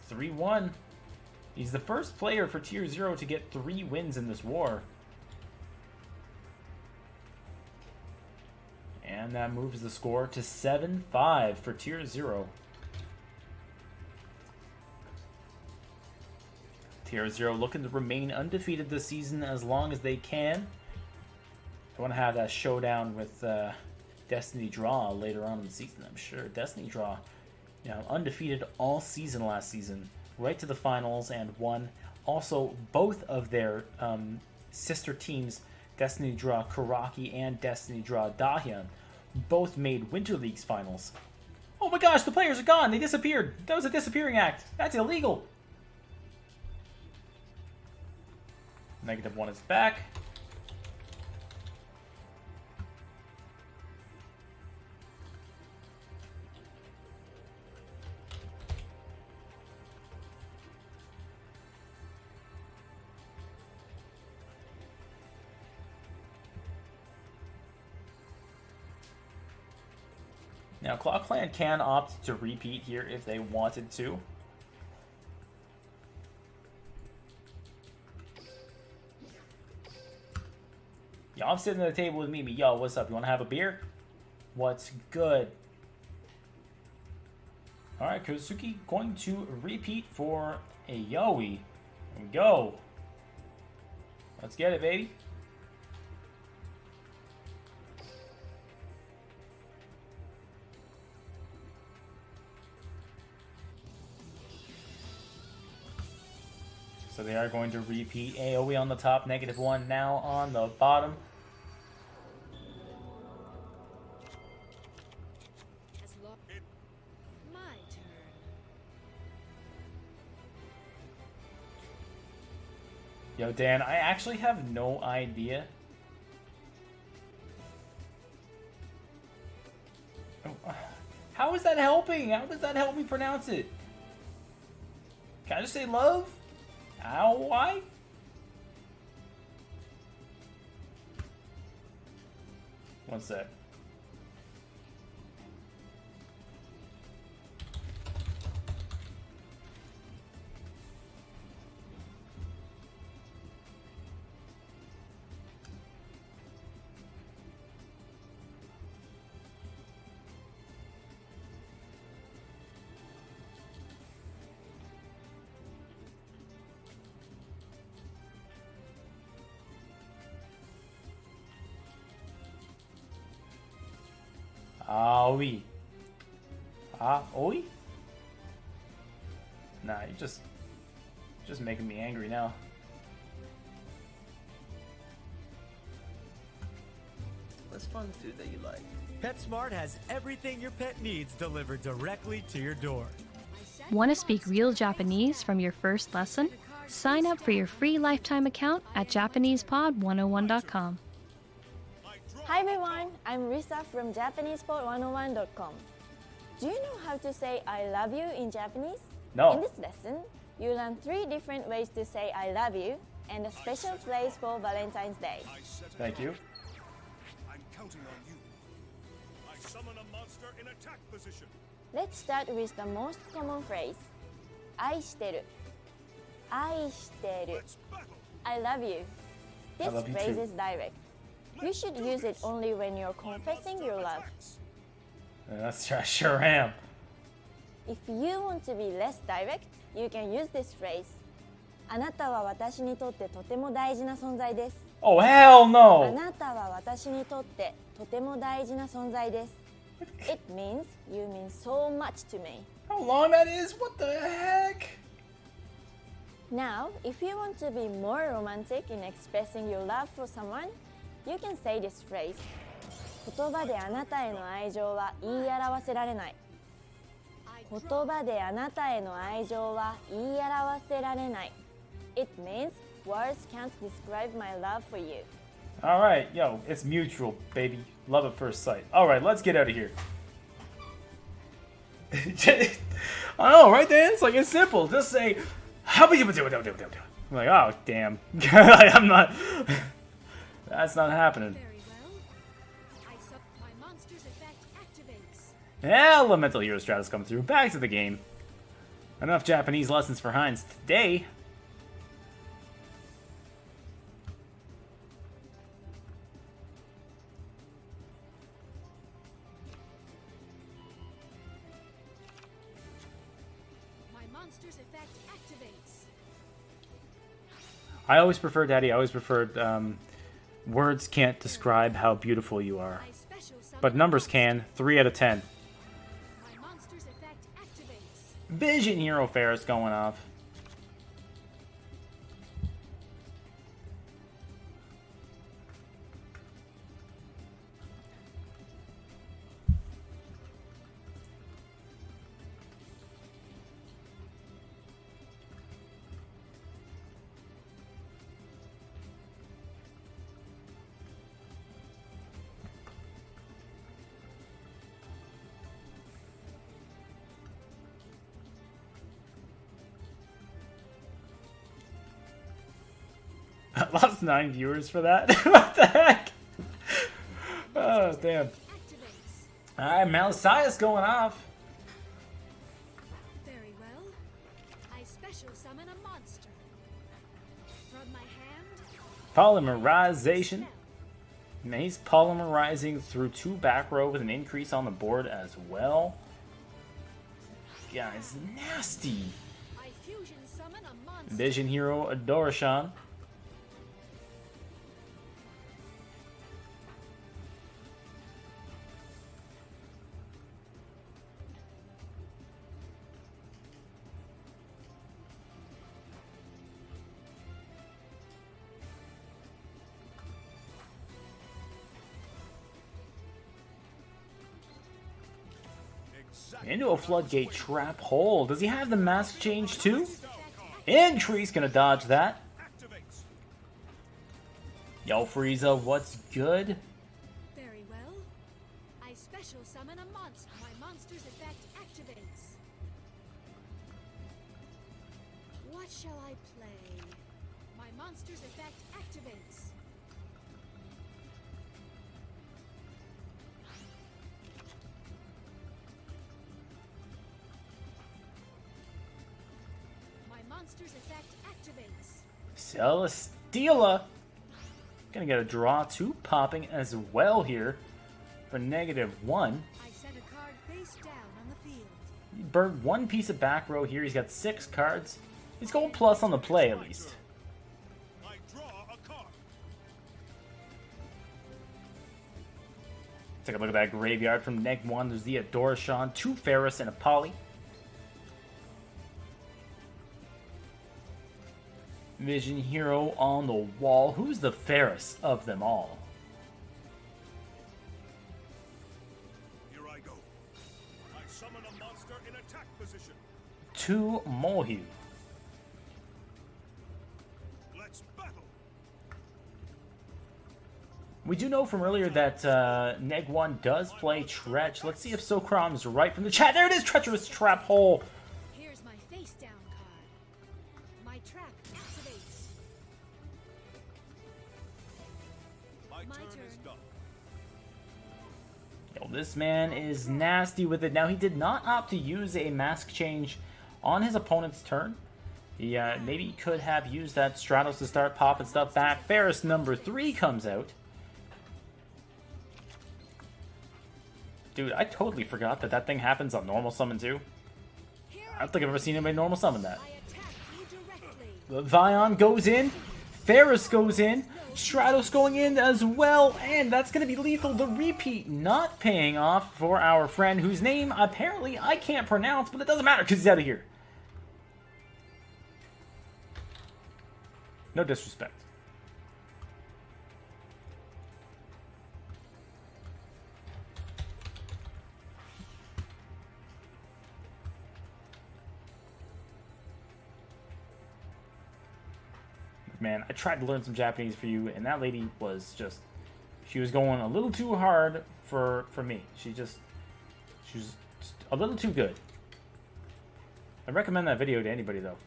3-1. He's the first player for Tier 0 to get 3 wins in this war. And that moves the score to 7-5 for Tier 0. Tier 0 looking to remain undefeated this season as long as they can. I want to have that showdown with Destiny Draw later on in the season, I'm sure. Destiny Draw, you know, undefeated all season last season, right to the finals and won. Also, both of their sister teams, Destiny Draw Karaki and Destiny Draw Dahyun, both made Winter League's finals. Oh my gosh, the players are gone! They disappeared! That was a disappearing act! That's illegal! -1 is back. Now, ClawClan can opt to repeat here if they wanted to. Yo, I'm sitting at the table with Mimi. Yo, what's up? You want to have a beer? What's good? Alright, Kozuki going to repeat for a Yoi. There we go. Let's get it, baby. So they are going to repeat. AoE on the top, -1 now on the bottom. My turn. Yo, Dan, I actually have no idea. How is that helping? How does that help me pronounce it? Can I just say love? Ow, why? One sec. Aoi. Aoi? Nah, you're just making me angry now. What's fun food that you like? PetSmart has everything your pet needs delivered directly to your door. Want to speak real Japanese from your first lesson? Sign up for your free lifetime account at JapanesePod101.com. Hi everyone, I'm Risa from JapanesePod101.com. Do you know how to say I love you in Japanese? No. In this lesson, you learn 3 different ways to say I love you and a special phrase for Valentine's Day. Thank you. I'm counting on you. I summon a monster in attack position. Let's start with the most common phrase. 愛してる. 愛してる. Let's battle. I love you. This love you phrase too. is direct. You should use it only when you're confessing your love. That's I sure am. If you want to be less direct, you can use this phrase. あなたは私にとってとても大事な存在です。 Oh hell あ no! なたは私にとってとても大事な存在です。It means you mean so much to me. How long that is? What the heck? Now, if you want to be more romantic in expressing your love for someone, you can say this phrase. 言葉であなたへの愛情は言い表せられない。言葉であなたへの愛情は言い表せられない。It means words can't describe my love for you. Alright, yo, it's mutual, baby. Love at first sight. Alright, let's get out of here. I know, right, Dan? It's like, it's simple. Just say, I'm like, oh, damn. I'm not... That's not happening. Very well. My Elemental Hero Stratus come through. Back to the game. Enough Japanese lessons for Heinz today. My monster's effect activates. I always prefer, Daddy, I always preferred, words can't describe how beautiful you are. I special summon But numbers can. 3 out of 10. My monster's effect activates. Vision Hero Ferris going off. I lost 9 viewers for that. What the heck? Oh, damn. Activates. Alright, Malasias going off. Very well. I special summon a monster. From my hand. Polymerization. And he's polymerizing through 2 back row with an increase on the board as well. Guys, nasty. I fusion summon a monster. Vision Hero Adoration. Into a floodgate trap hole. Does he have the mask change too? Increase gonna dodge that. Activates. Yo, Frieza, what's good? Very well. I special summon a monster. My monster's effect activates. What shall I play? My monster's effect activates. My monster's effect activates. Celesteela. Gonna get a draw 2 popping as well here for -1. I set a card face down on the field. He burned 1 piece of back row here. He's got 6 cards. He's going plus on the play at least. I draw a card. Take a look at that graveyard from -1. There's the Adoration, 2 Ferris, and a Poly. Vision Hero on the wall. Who's the fairest of them all? Here I go. I summon a monster in attack position. 2 Mohu. Let's battle. We do know from earlier that Neg1 does play Tretch. Let's see if Socrom's right from the chat. There it is! Treacherous Trap Hole. Here's my face down card. My trap activates. My My turn is turn. done. Yo, this man is nasty with it. Now, he did not opt to use a mask change on his opponent's turn. He maybe could have used that Stratos to start popping stuff back. Ferris number 3 comes out. Dude, I totally forgot that thing happens on normal summon too. Here I don't think I've ever seen anybody normal summon that. I attack you directly. The Vion goes in. Ferris goes in. Stratos going in as well. And that's going to be lethal. The repeat not paying off for our friend whose name apparently I can't pronounce, but it doesn't matter because he's out of here. No disrespect. Man, I tried to learn some Japanese for you, and that lady was just... She was going a little too hard for me. She was just a little too good. I recommend that video to anybody, though.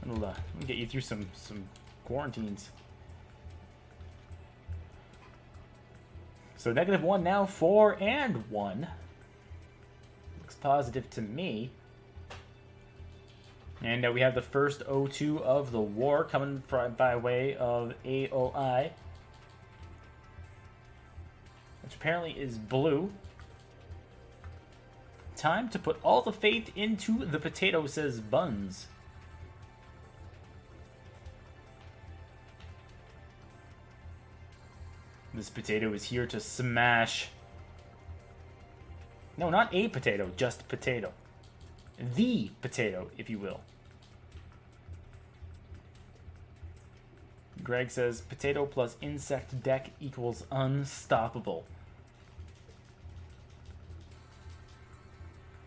It'll get you through some quarantines. So -1 now, 4 and 1. Looks positive to me. And we have the first O2 of the war coming by way of AOI. Which apparently is blue. Time to put all the faith into the potato, says Buns. This potato is here to smash. No, not a potato, just potato. The potato, if you will. Greg says, potato plus insect deck equals unstoppable.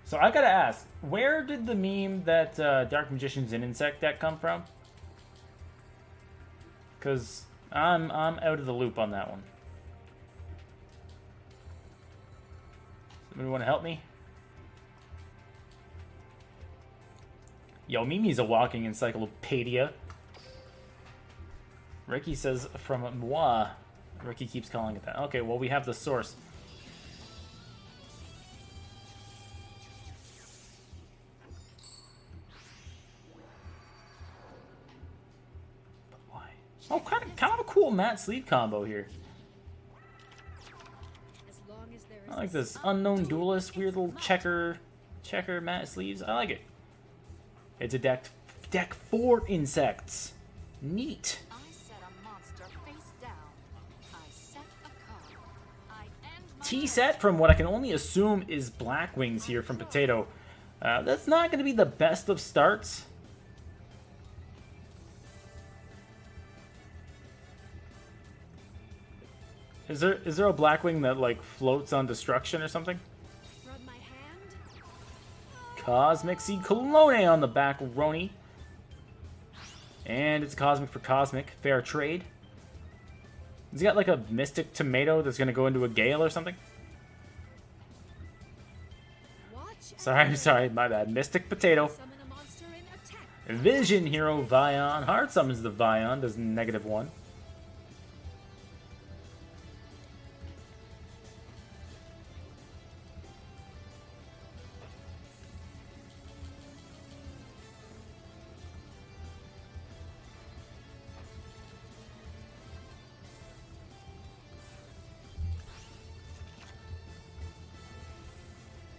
So I gotta ask, where did the meme that Dark Magician's an insect deck come from? Because I'm out of the loop on that one. Somebody want to help me? Yo, Mimi's a walking encyclopedia. Ricky says from moi. Ricky keeps calling it that. Okay, well, we have the source. But why? Oh, kind of a cool matte sleeve combo here. I like this unknown duelist, weird little checker matte sleeves. I like it. It's a deck 4 insects. Neat. T-set from what I can only assume is Black Wings here from Potato. That's not going to be the best of starts. Is there a Blackwing that like floats on destruction or something? Cosmic Seed Clone on the back, Roni. And it's Cosmic for Cosmic. Fair trade. He's got like a Mystic Tomato that's going to go into a Gale or something. Sorry, my bad. Mystic Potato. Vision Hero Vion. Hard summons the Vion, does -1.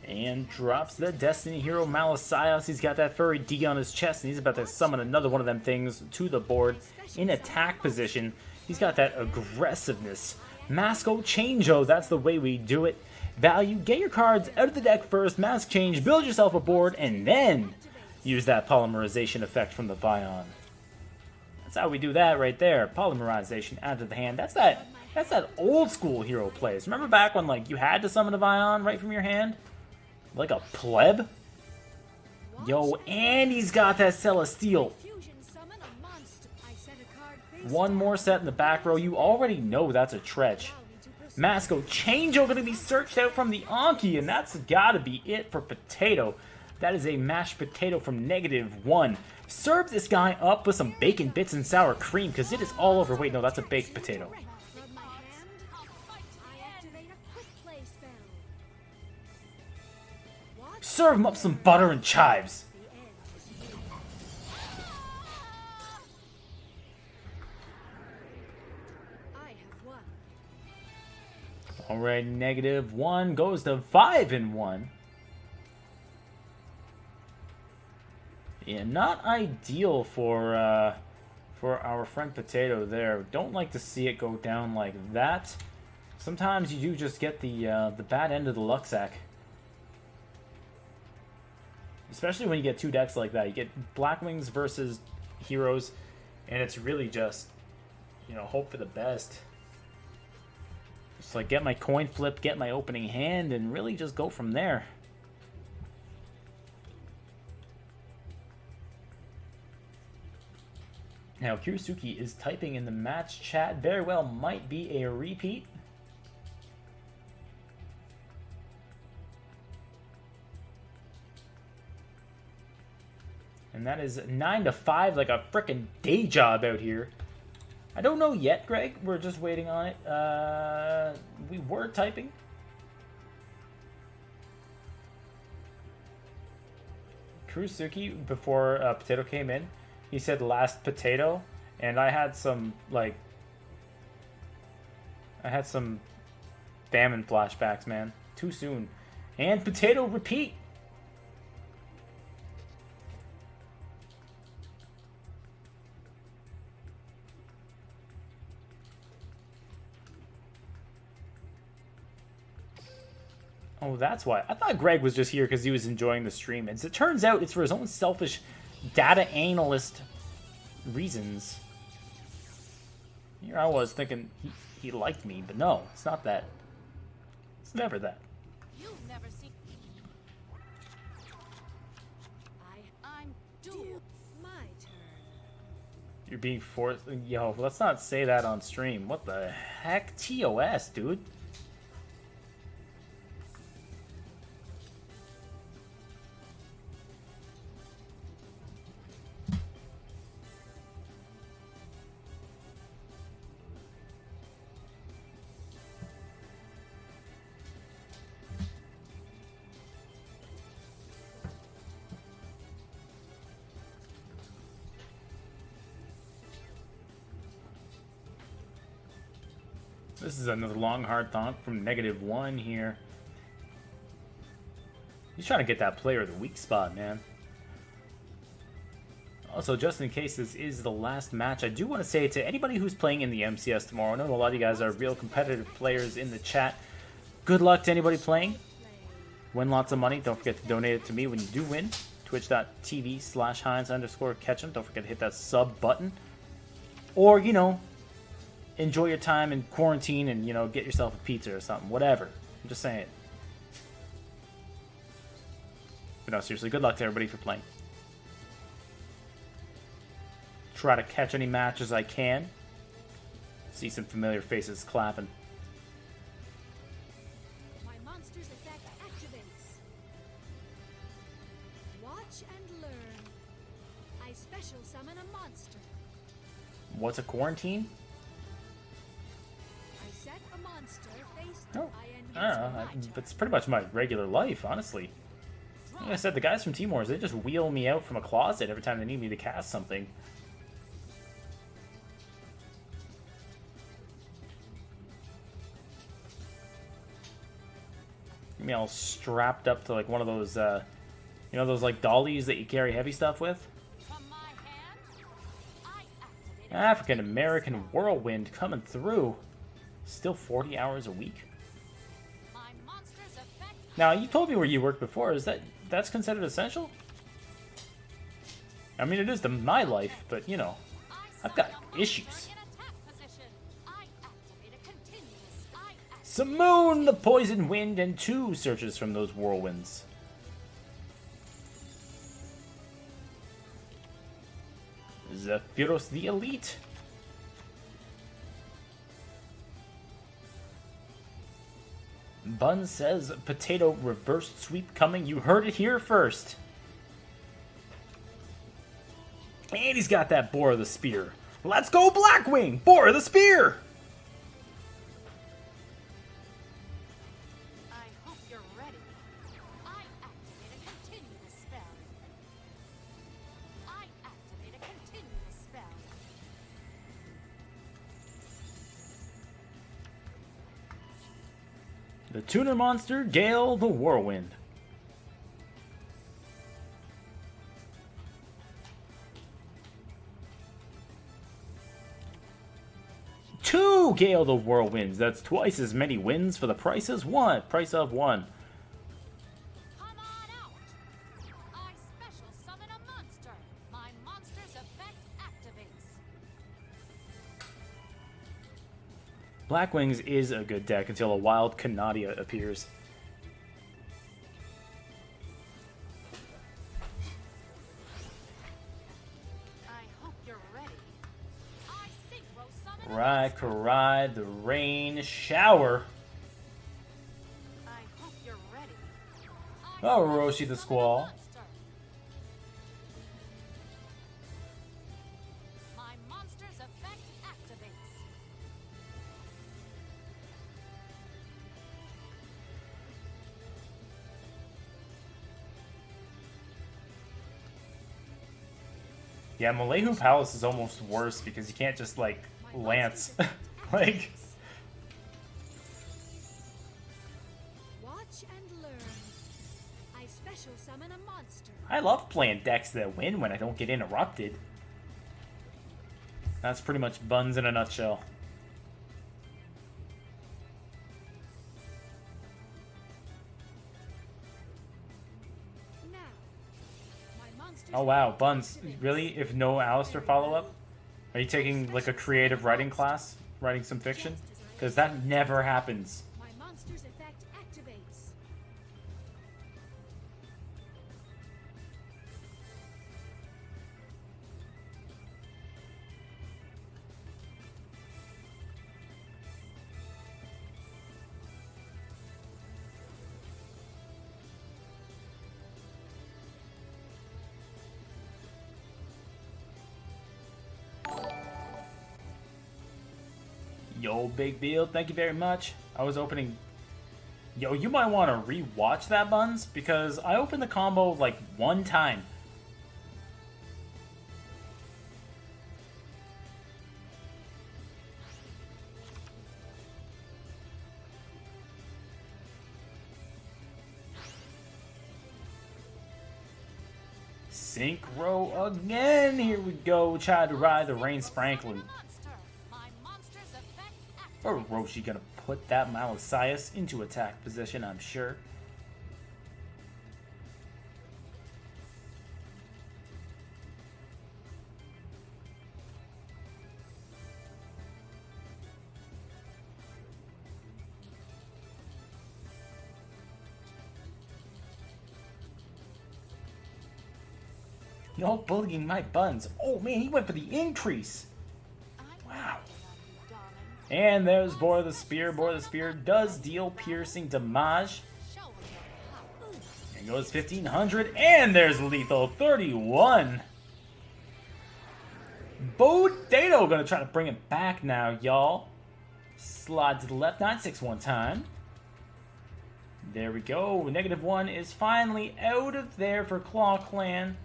And drops the Destiny Hero Malasias. He's got that furry D on his chest, and he's about to summon another one of them things to the board in attack position. He's got that aggressiveness. Masco Changeo, that's the way we do it. Value, get your cards out of the deck first, mask change, build yourself a board, and then use that polymerization effect from the Vion. That's how we do that right there. Polymerization out of the hand. That's that old school hero plays. Remember back when like you had to summon a Vion right from your hand? Like a pleb? Yo, and he's got that Celestial. One more set in the back row. You already know that's a Tretch. Masco Changeo going to be searched out from the Anki, and that's got to be it for Potato. That is a mashed potato from -1. Serve this guy up with some bacon bits and sour cream, because it is all over. Wait, no, that's a baked potato. Serve him up some butter and chives. Alright, -1 goes to 5 and 1. Yeah, not ideal for our friend Potato there. Don't like to see it go down like that. Sometimes you do just get the bad end of the luck sack. Especially when you get two decks like that. You get Blackwings versus Heroes, and it's really just, you know, hope for the best. Just like get my coin flip, get my opening hand, and really just go from there. Now, Kirisuki is typing in the match chat. Very well might be a repeat. And that is 9 to 5, like a frickin' day job out here. I don't know yet, Greg. We're just waiting on it. We were typing. Kurusuki, before Potato came in, he said last Potato, and I had some, like... I had some famine flashbacks, man. Too soon. And Potato repeat! Oh, that's why. I thought Greg was just here because he was enjoying the stream. As it turns out, it's for his own selfish data analyst reasons. Here I was thinking he liked me, but no, it's not that. It's never that. You've never seen. I'm Duel. My turn. You're being forced. Yo, let's not say that on stream. What the heck? TOS, dude. This is another long, hard thought from -1 here. He's trying to get that player of the week spot, man. Also, just in case this is the last match, I do want to say to anybody who's playing in the MCS tomorrow, I know a lot of you guys are real competitive players in the chat. Good luck to anybody playing. Win lots of money. Don't forget to donate it to me when you do win. Twitch.tv/Heinz_Ketchum. Don't forget to hit that sub button. Or, you know, enjoy your time in quarantine and, you know, get yourself a pizza or something. Whatever. I'm just saying. But no, seriously, good luck to everybody for playing. Try to catch any matches I can. See some familiar faces clapping. My monster's effect activates. Watch and learn. I special summon a monster. What's a quarantine? I set a monster face. Oh, I I don't know. It's pretty much my regular life, honestly. Like I said, the guys from Timor's, they just wheel me out from a closet every time they need me to cast something. Get me all strapped up to like one of those, you know, those like dollies that you carry heavy stuff with? African American whirlwind coming through. Still 40 hours a week. Now, you told me where you worked before. Is that's considered essential? I mean, it is to my life, but you know, I've got issues. Simoon, the poison wind, and 2 searches from those whirlwinds. Zephyros the Elite. Bun says potato reverse sweep coming. You heard it here first. And he's got that Boar of the Spear. Let's go Blackwing! Boar of the Spear! I hope you're ready. I activate a continuous spell. I activate a continuous spell. The tuner monster, Gale the Whirlwind. Two Gale the Whirlwinds. That's twice as many wins for the price of one. Come on out. I special summon a monster. My monster's effect activates. Blackwings is a good deck until a wild Canadia appears. I hope you're ready. I synchro summon Karai, the rain shower. I hope you're ready. Oh, Roshi the Squall. My monster's effect activates. Yeah, Malehu Palace is almost worse because you can't just, like, lance. Like... Watch and learn. I special summon a monster. I love playing decks that win when I don't get interrupted. That's pretty much Buns in a nutshell. Now, my monsters Oh wow, Buns, really? If no Alistair follow-up? Are you taking like a creative writing class? Writing some fiction? Because that never happens. My monster's effect activates. Yo, Big Beal, thank you very much. I was opening... Yo, you might want to re-watch that, Buns, because I opened the combo like one time. Synchro again. Here we go. Try to ride the Rain Sprankling. Orochi gonna put that Malasias into attack position, I'm sure. Y'all bullying my Buns. Oh man, he went for the increase. Wow. And there's Bore the Spear. Bore the Spear does deal piercing damage. And goes 1500. And there's lethal 31. Potato gonna try to bring it back now, y'all. Slide to the left, 9-6 one time. There we go. -1 is finally out of there for ClawClan.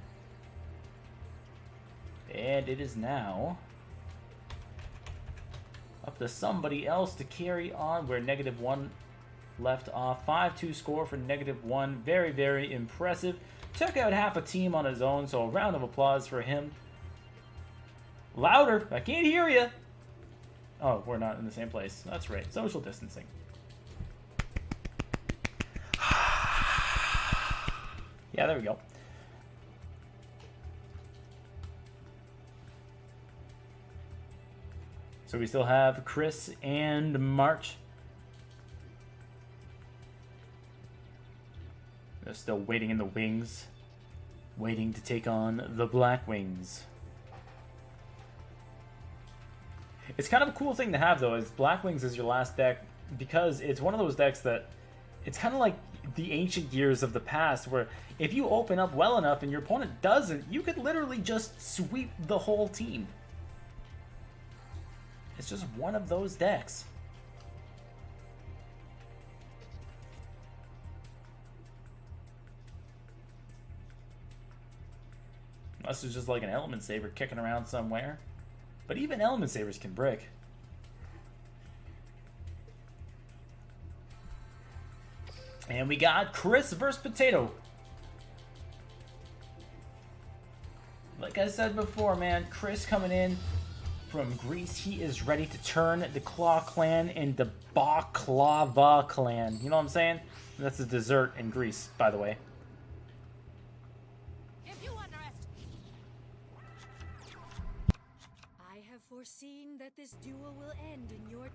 And it is now up to somebody else to carry on where -1 left off. 5-2 score for -1. Very, very impressive. Took out half a team on his own, so a round of applause for him. Louder! I can't hear you! Oh, we're not in the same place. That's right. Social distancing. Yeah, there we go. So we still have Chris and March. They're still waiting in the wings. Waiting to take on the Black Wings. It's kind of a cool thing to have, though, is Black Wings is your last deck, because it's one of those decks that... It's kind of like the ancient years of the past, where if you open up well enough and your opponent doesn't, you could literally just sweep the whole team. It's just one of those decks. Unless it's just like an Element Saber kicking around somewhere. But even Element Sabers can brick. And we got Chris versus Potato. Like I said before, man, Chris coming in from Greece, he is ready to turn the ClawClan into Baklava Clan. You know what I'm saying? That's a dessert in Greece, by the way. I have foreseen that this duel will end in your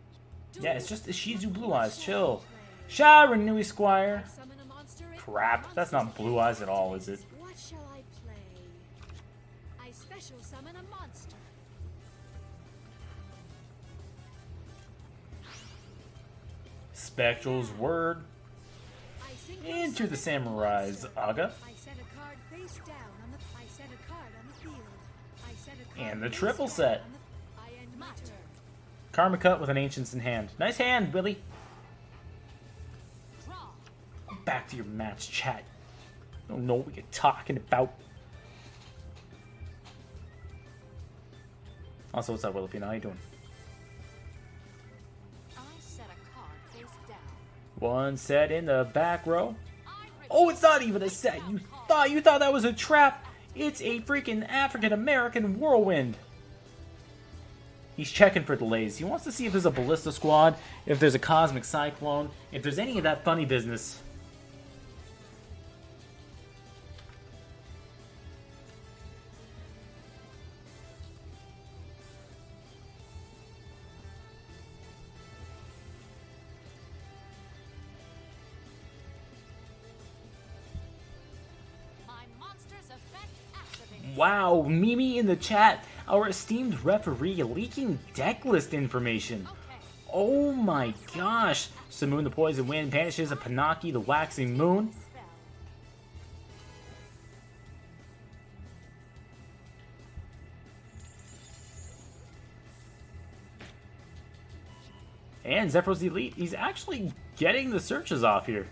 Yeah, it's just a Shizu Blue Eyes. Chill. Sha Renui Squire. summon a monster in Crap, that's not Blue Eyes at all, is it? What shall I play? I special summon a monster. Spectral's Word. I synchro Into the summon a Samurai's monster. Aga. I set a card face down on the I set a card on the field. I set a card And the face triple down set. on the I end my turn. Karma Cut with an Ancients in hand. Nice hand, Billy. Back to your match, chat. Don't know what you're talking about. Also, what's up, Willipino? How you doing? I set a card face down. One set in the back row. Oh, it's not even a set. You thought that was a trap. It's a freaking African-American whirlwind. He's checking for delays. He wants to see if there's a ballista squad, if there's a cosmic cyclone, if there's any of that funny business. My monster's effect activated. Wow, Mimi in the chat, our esteemed referee leaking deck list information. Oh my gosh. Simoon the Poison Wind banishes a Panaki the Waxing Moon. Spell. And Zephyros Elite, he's actually getting the searches off here.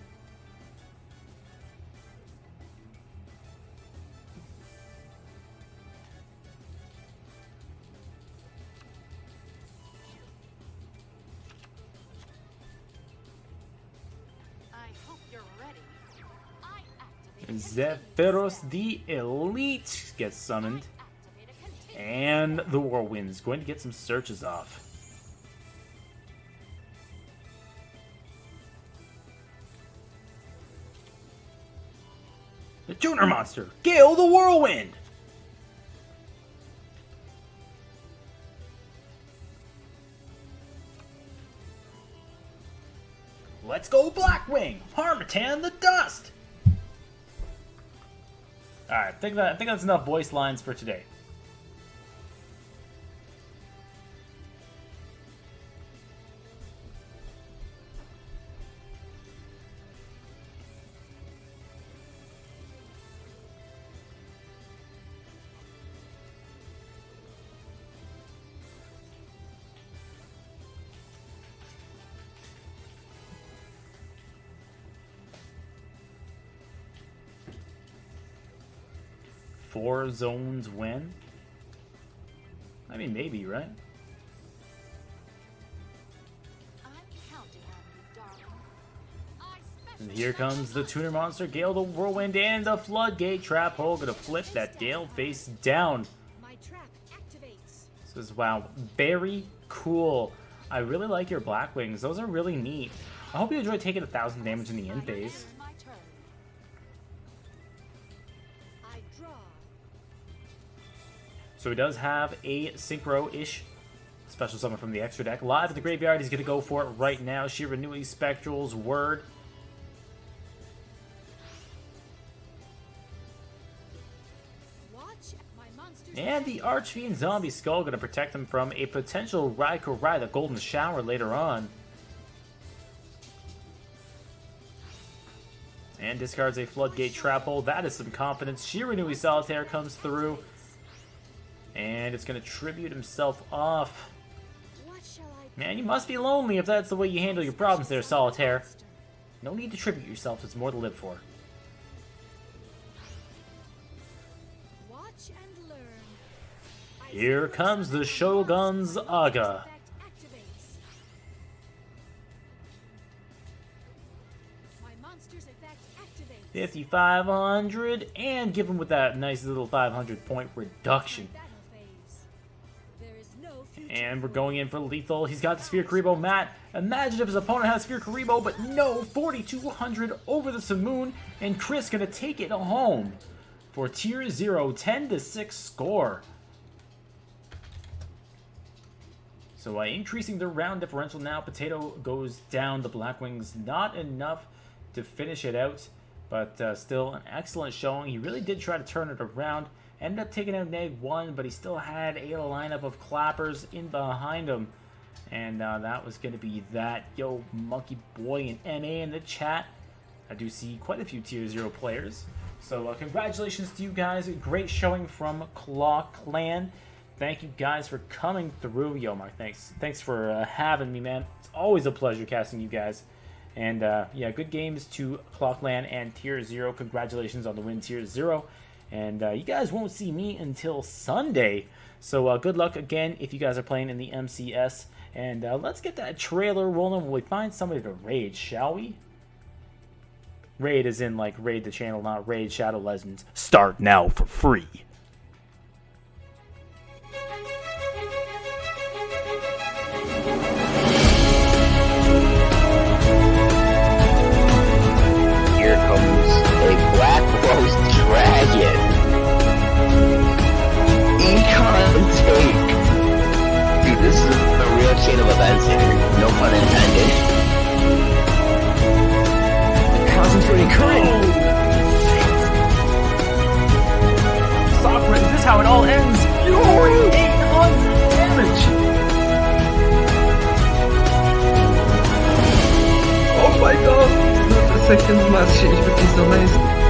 I hope you're ready. I activate Zephyros the Elite gets summoned. activate a container. And the Whirlwind's going to get some searches off. The Tuner Monster, Gale the Whirlwind! Let's go Blackwing! Harmattan the Dust! Alright, I think that's enough voice lines for today. Four zones win? I mean, maybe, right? I'm counting on you, darling. I And special here comes the Tuner Monster, Gale the Whirlwind, and the Floodgate Trap Hole. Gonna flip that Gale face down. My trap activates. This is, wow, very cool. I really like your Blackwings. Those are really neat. I hope you enjoy taking 1,000 damage in the end phase. My turn. I draw. So he does have a Synchro-ish special summon from the extra deck. Live at the graveyard, he's going to go for it right now. Shiranui Spectral's Word. Watch my monster's And the Archfiend Zombie Skull going to protect him from a potential Raikou the Golden Shower later on. And discards a Floodgate Trap Hole. That is some confidence. Shiranui Solitaire comes through. And it's going to tribute himself off. What shall I Man, you must be lonely if that's the way you handle your problems there, Solitaire. No need to tribute yourself, there's more to live for. watch and learn? I Here comes the Shogun's Aga. effect activates. My monster's effect activates. 5,500, and give him with that nice little 500 point reduction. Battle phase. There is no future. And we're going in for lethal. He's got the Sphere Karibo. Matt, imagine if his opponent has Sphere Karibo, but no, 4,200 over the Simoon, and Chris gonna take it home for Tier 0, 10-6 score. So increasing the round differential now. Potato goes down. The Blackwings not enough to finish it out, but still an excellent showing. He really did try to turn it around. Ended up taking out -1, but he still had a lineup of clappers in behind him. And that was going to be that. Yo, Monkey Boy and NA in the chat. I do see quite a few Tier 0 players. So congratulations to you guys. Great showing from ClawClan. Thank you guys for coming through. Yo, Mark, thanks for having me, man. It's always a pleasure casting you guys. And yeah, good games to ClawClan and Tier 0. Congratulations on the win, Tier 0. And you guys won't see me until Sunday. So good luck again if you guys are playing in the MCS. And let's get that trailer rolling when we find somebody to raid, shall we? Raid as in like raid the channel, not raid Shadow Legends. Start now for free. Here comes a Black Rose Dragon. Econ take. Dude, this is a real chain of events here. No pun intended. Concentrating current. Sakura, is this how it all ends? Fury! 800 damage! Oh my god! The second match is amazing.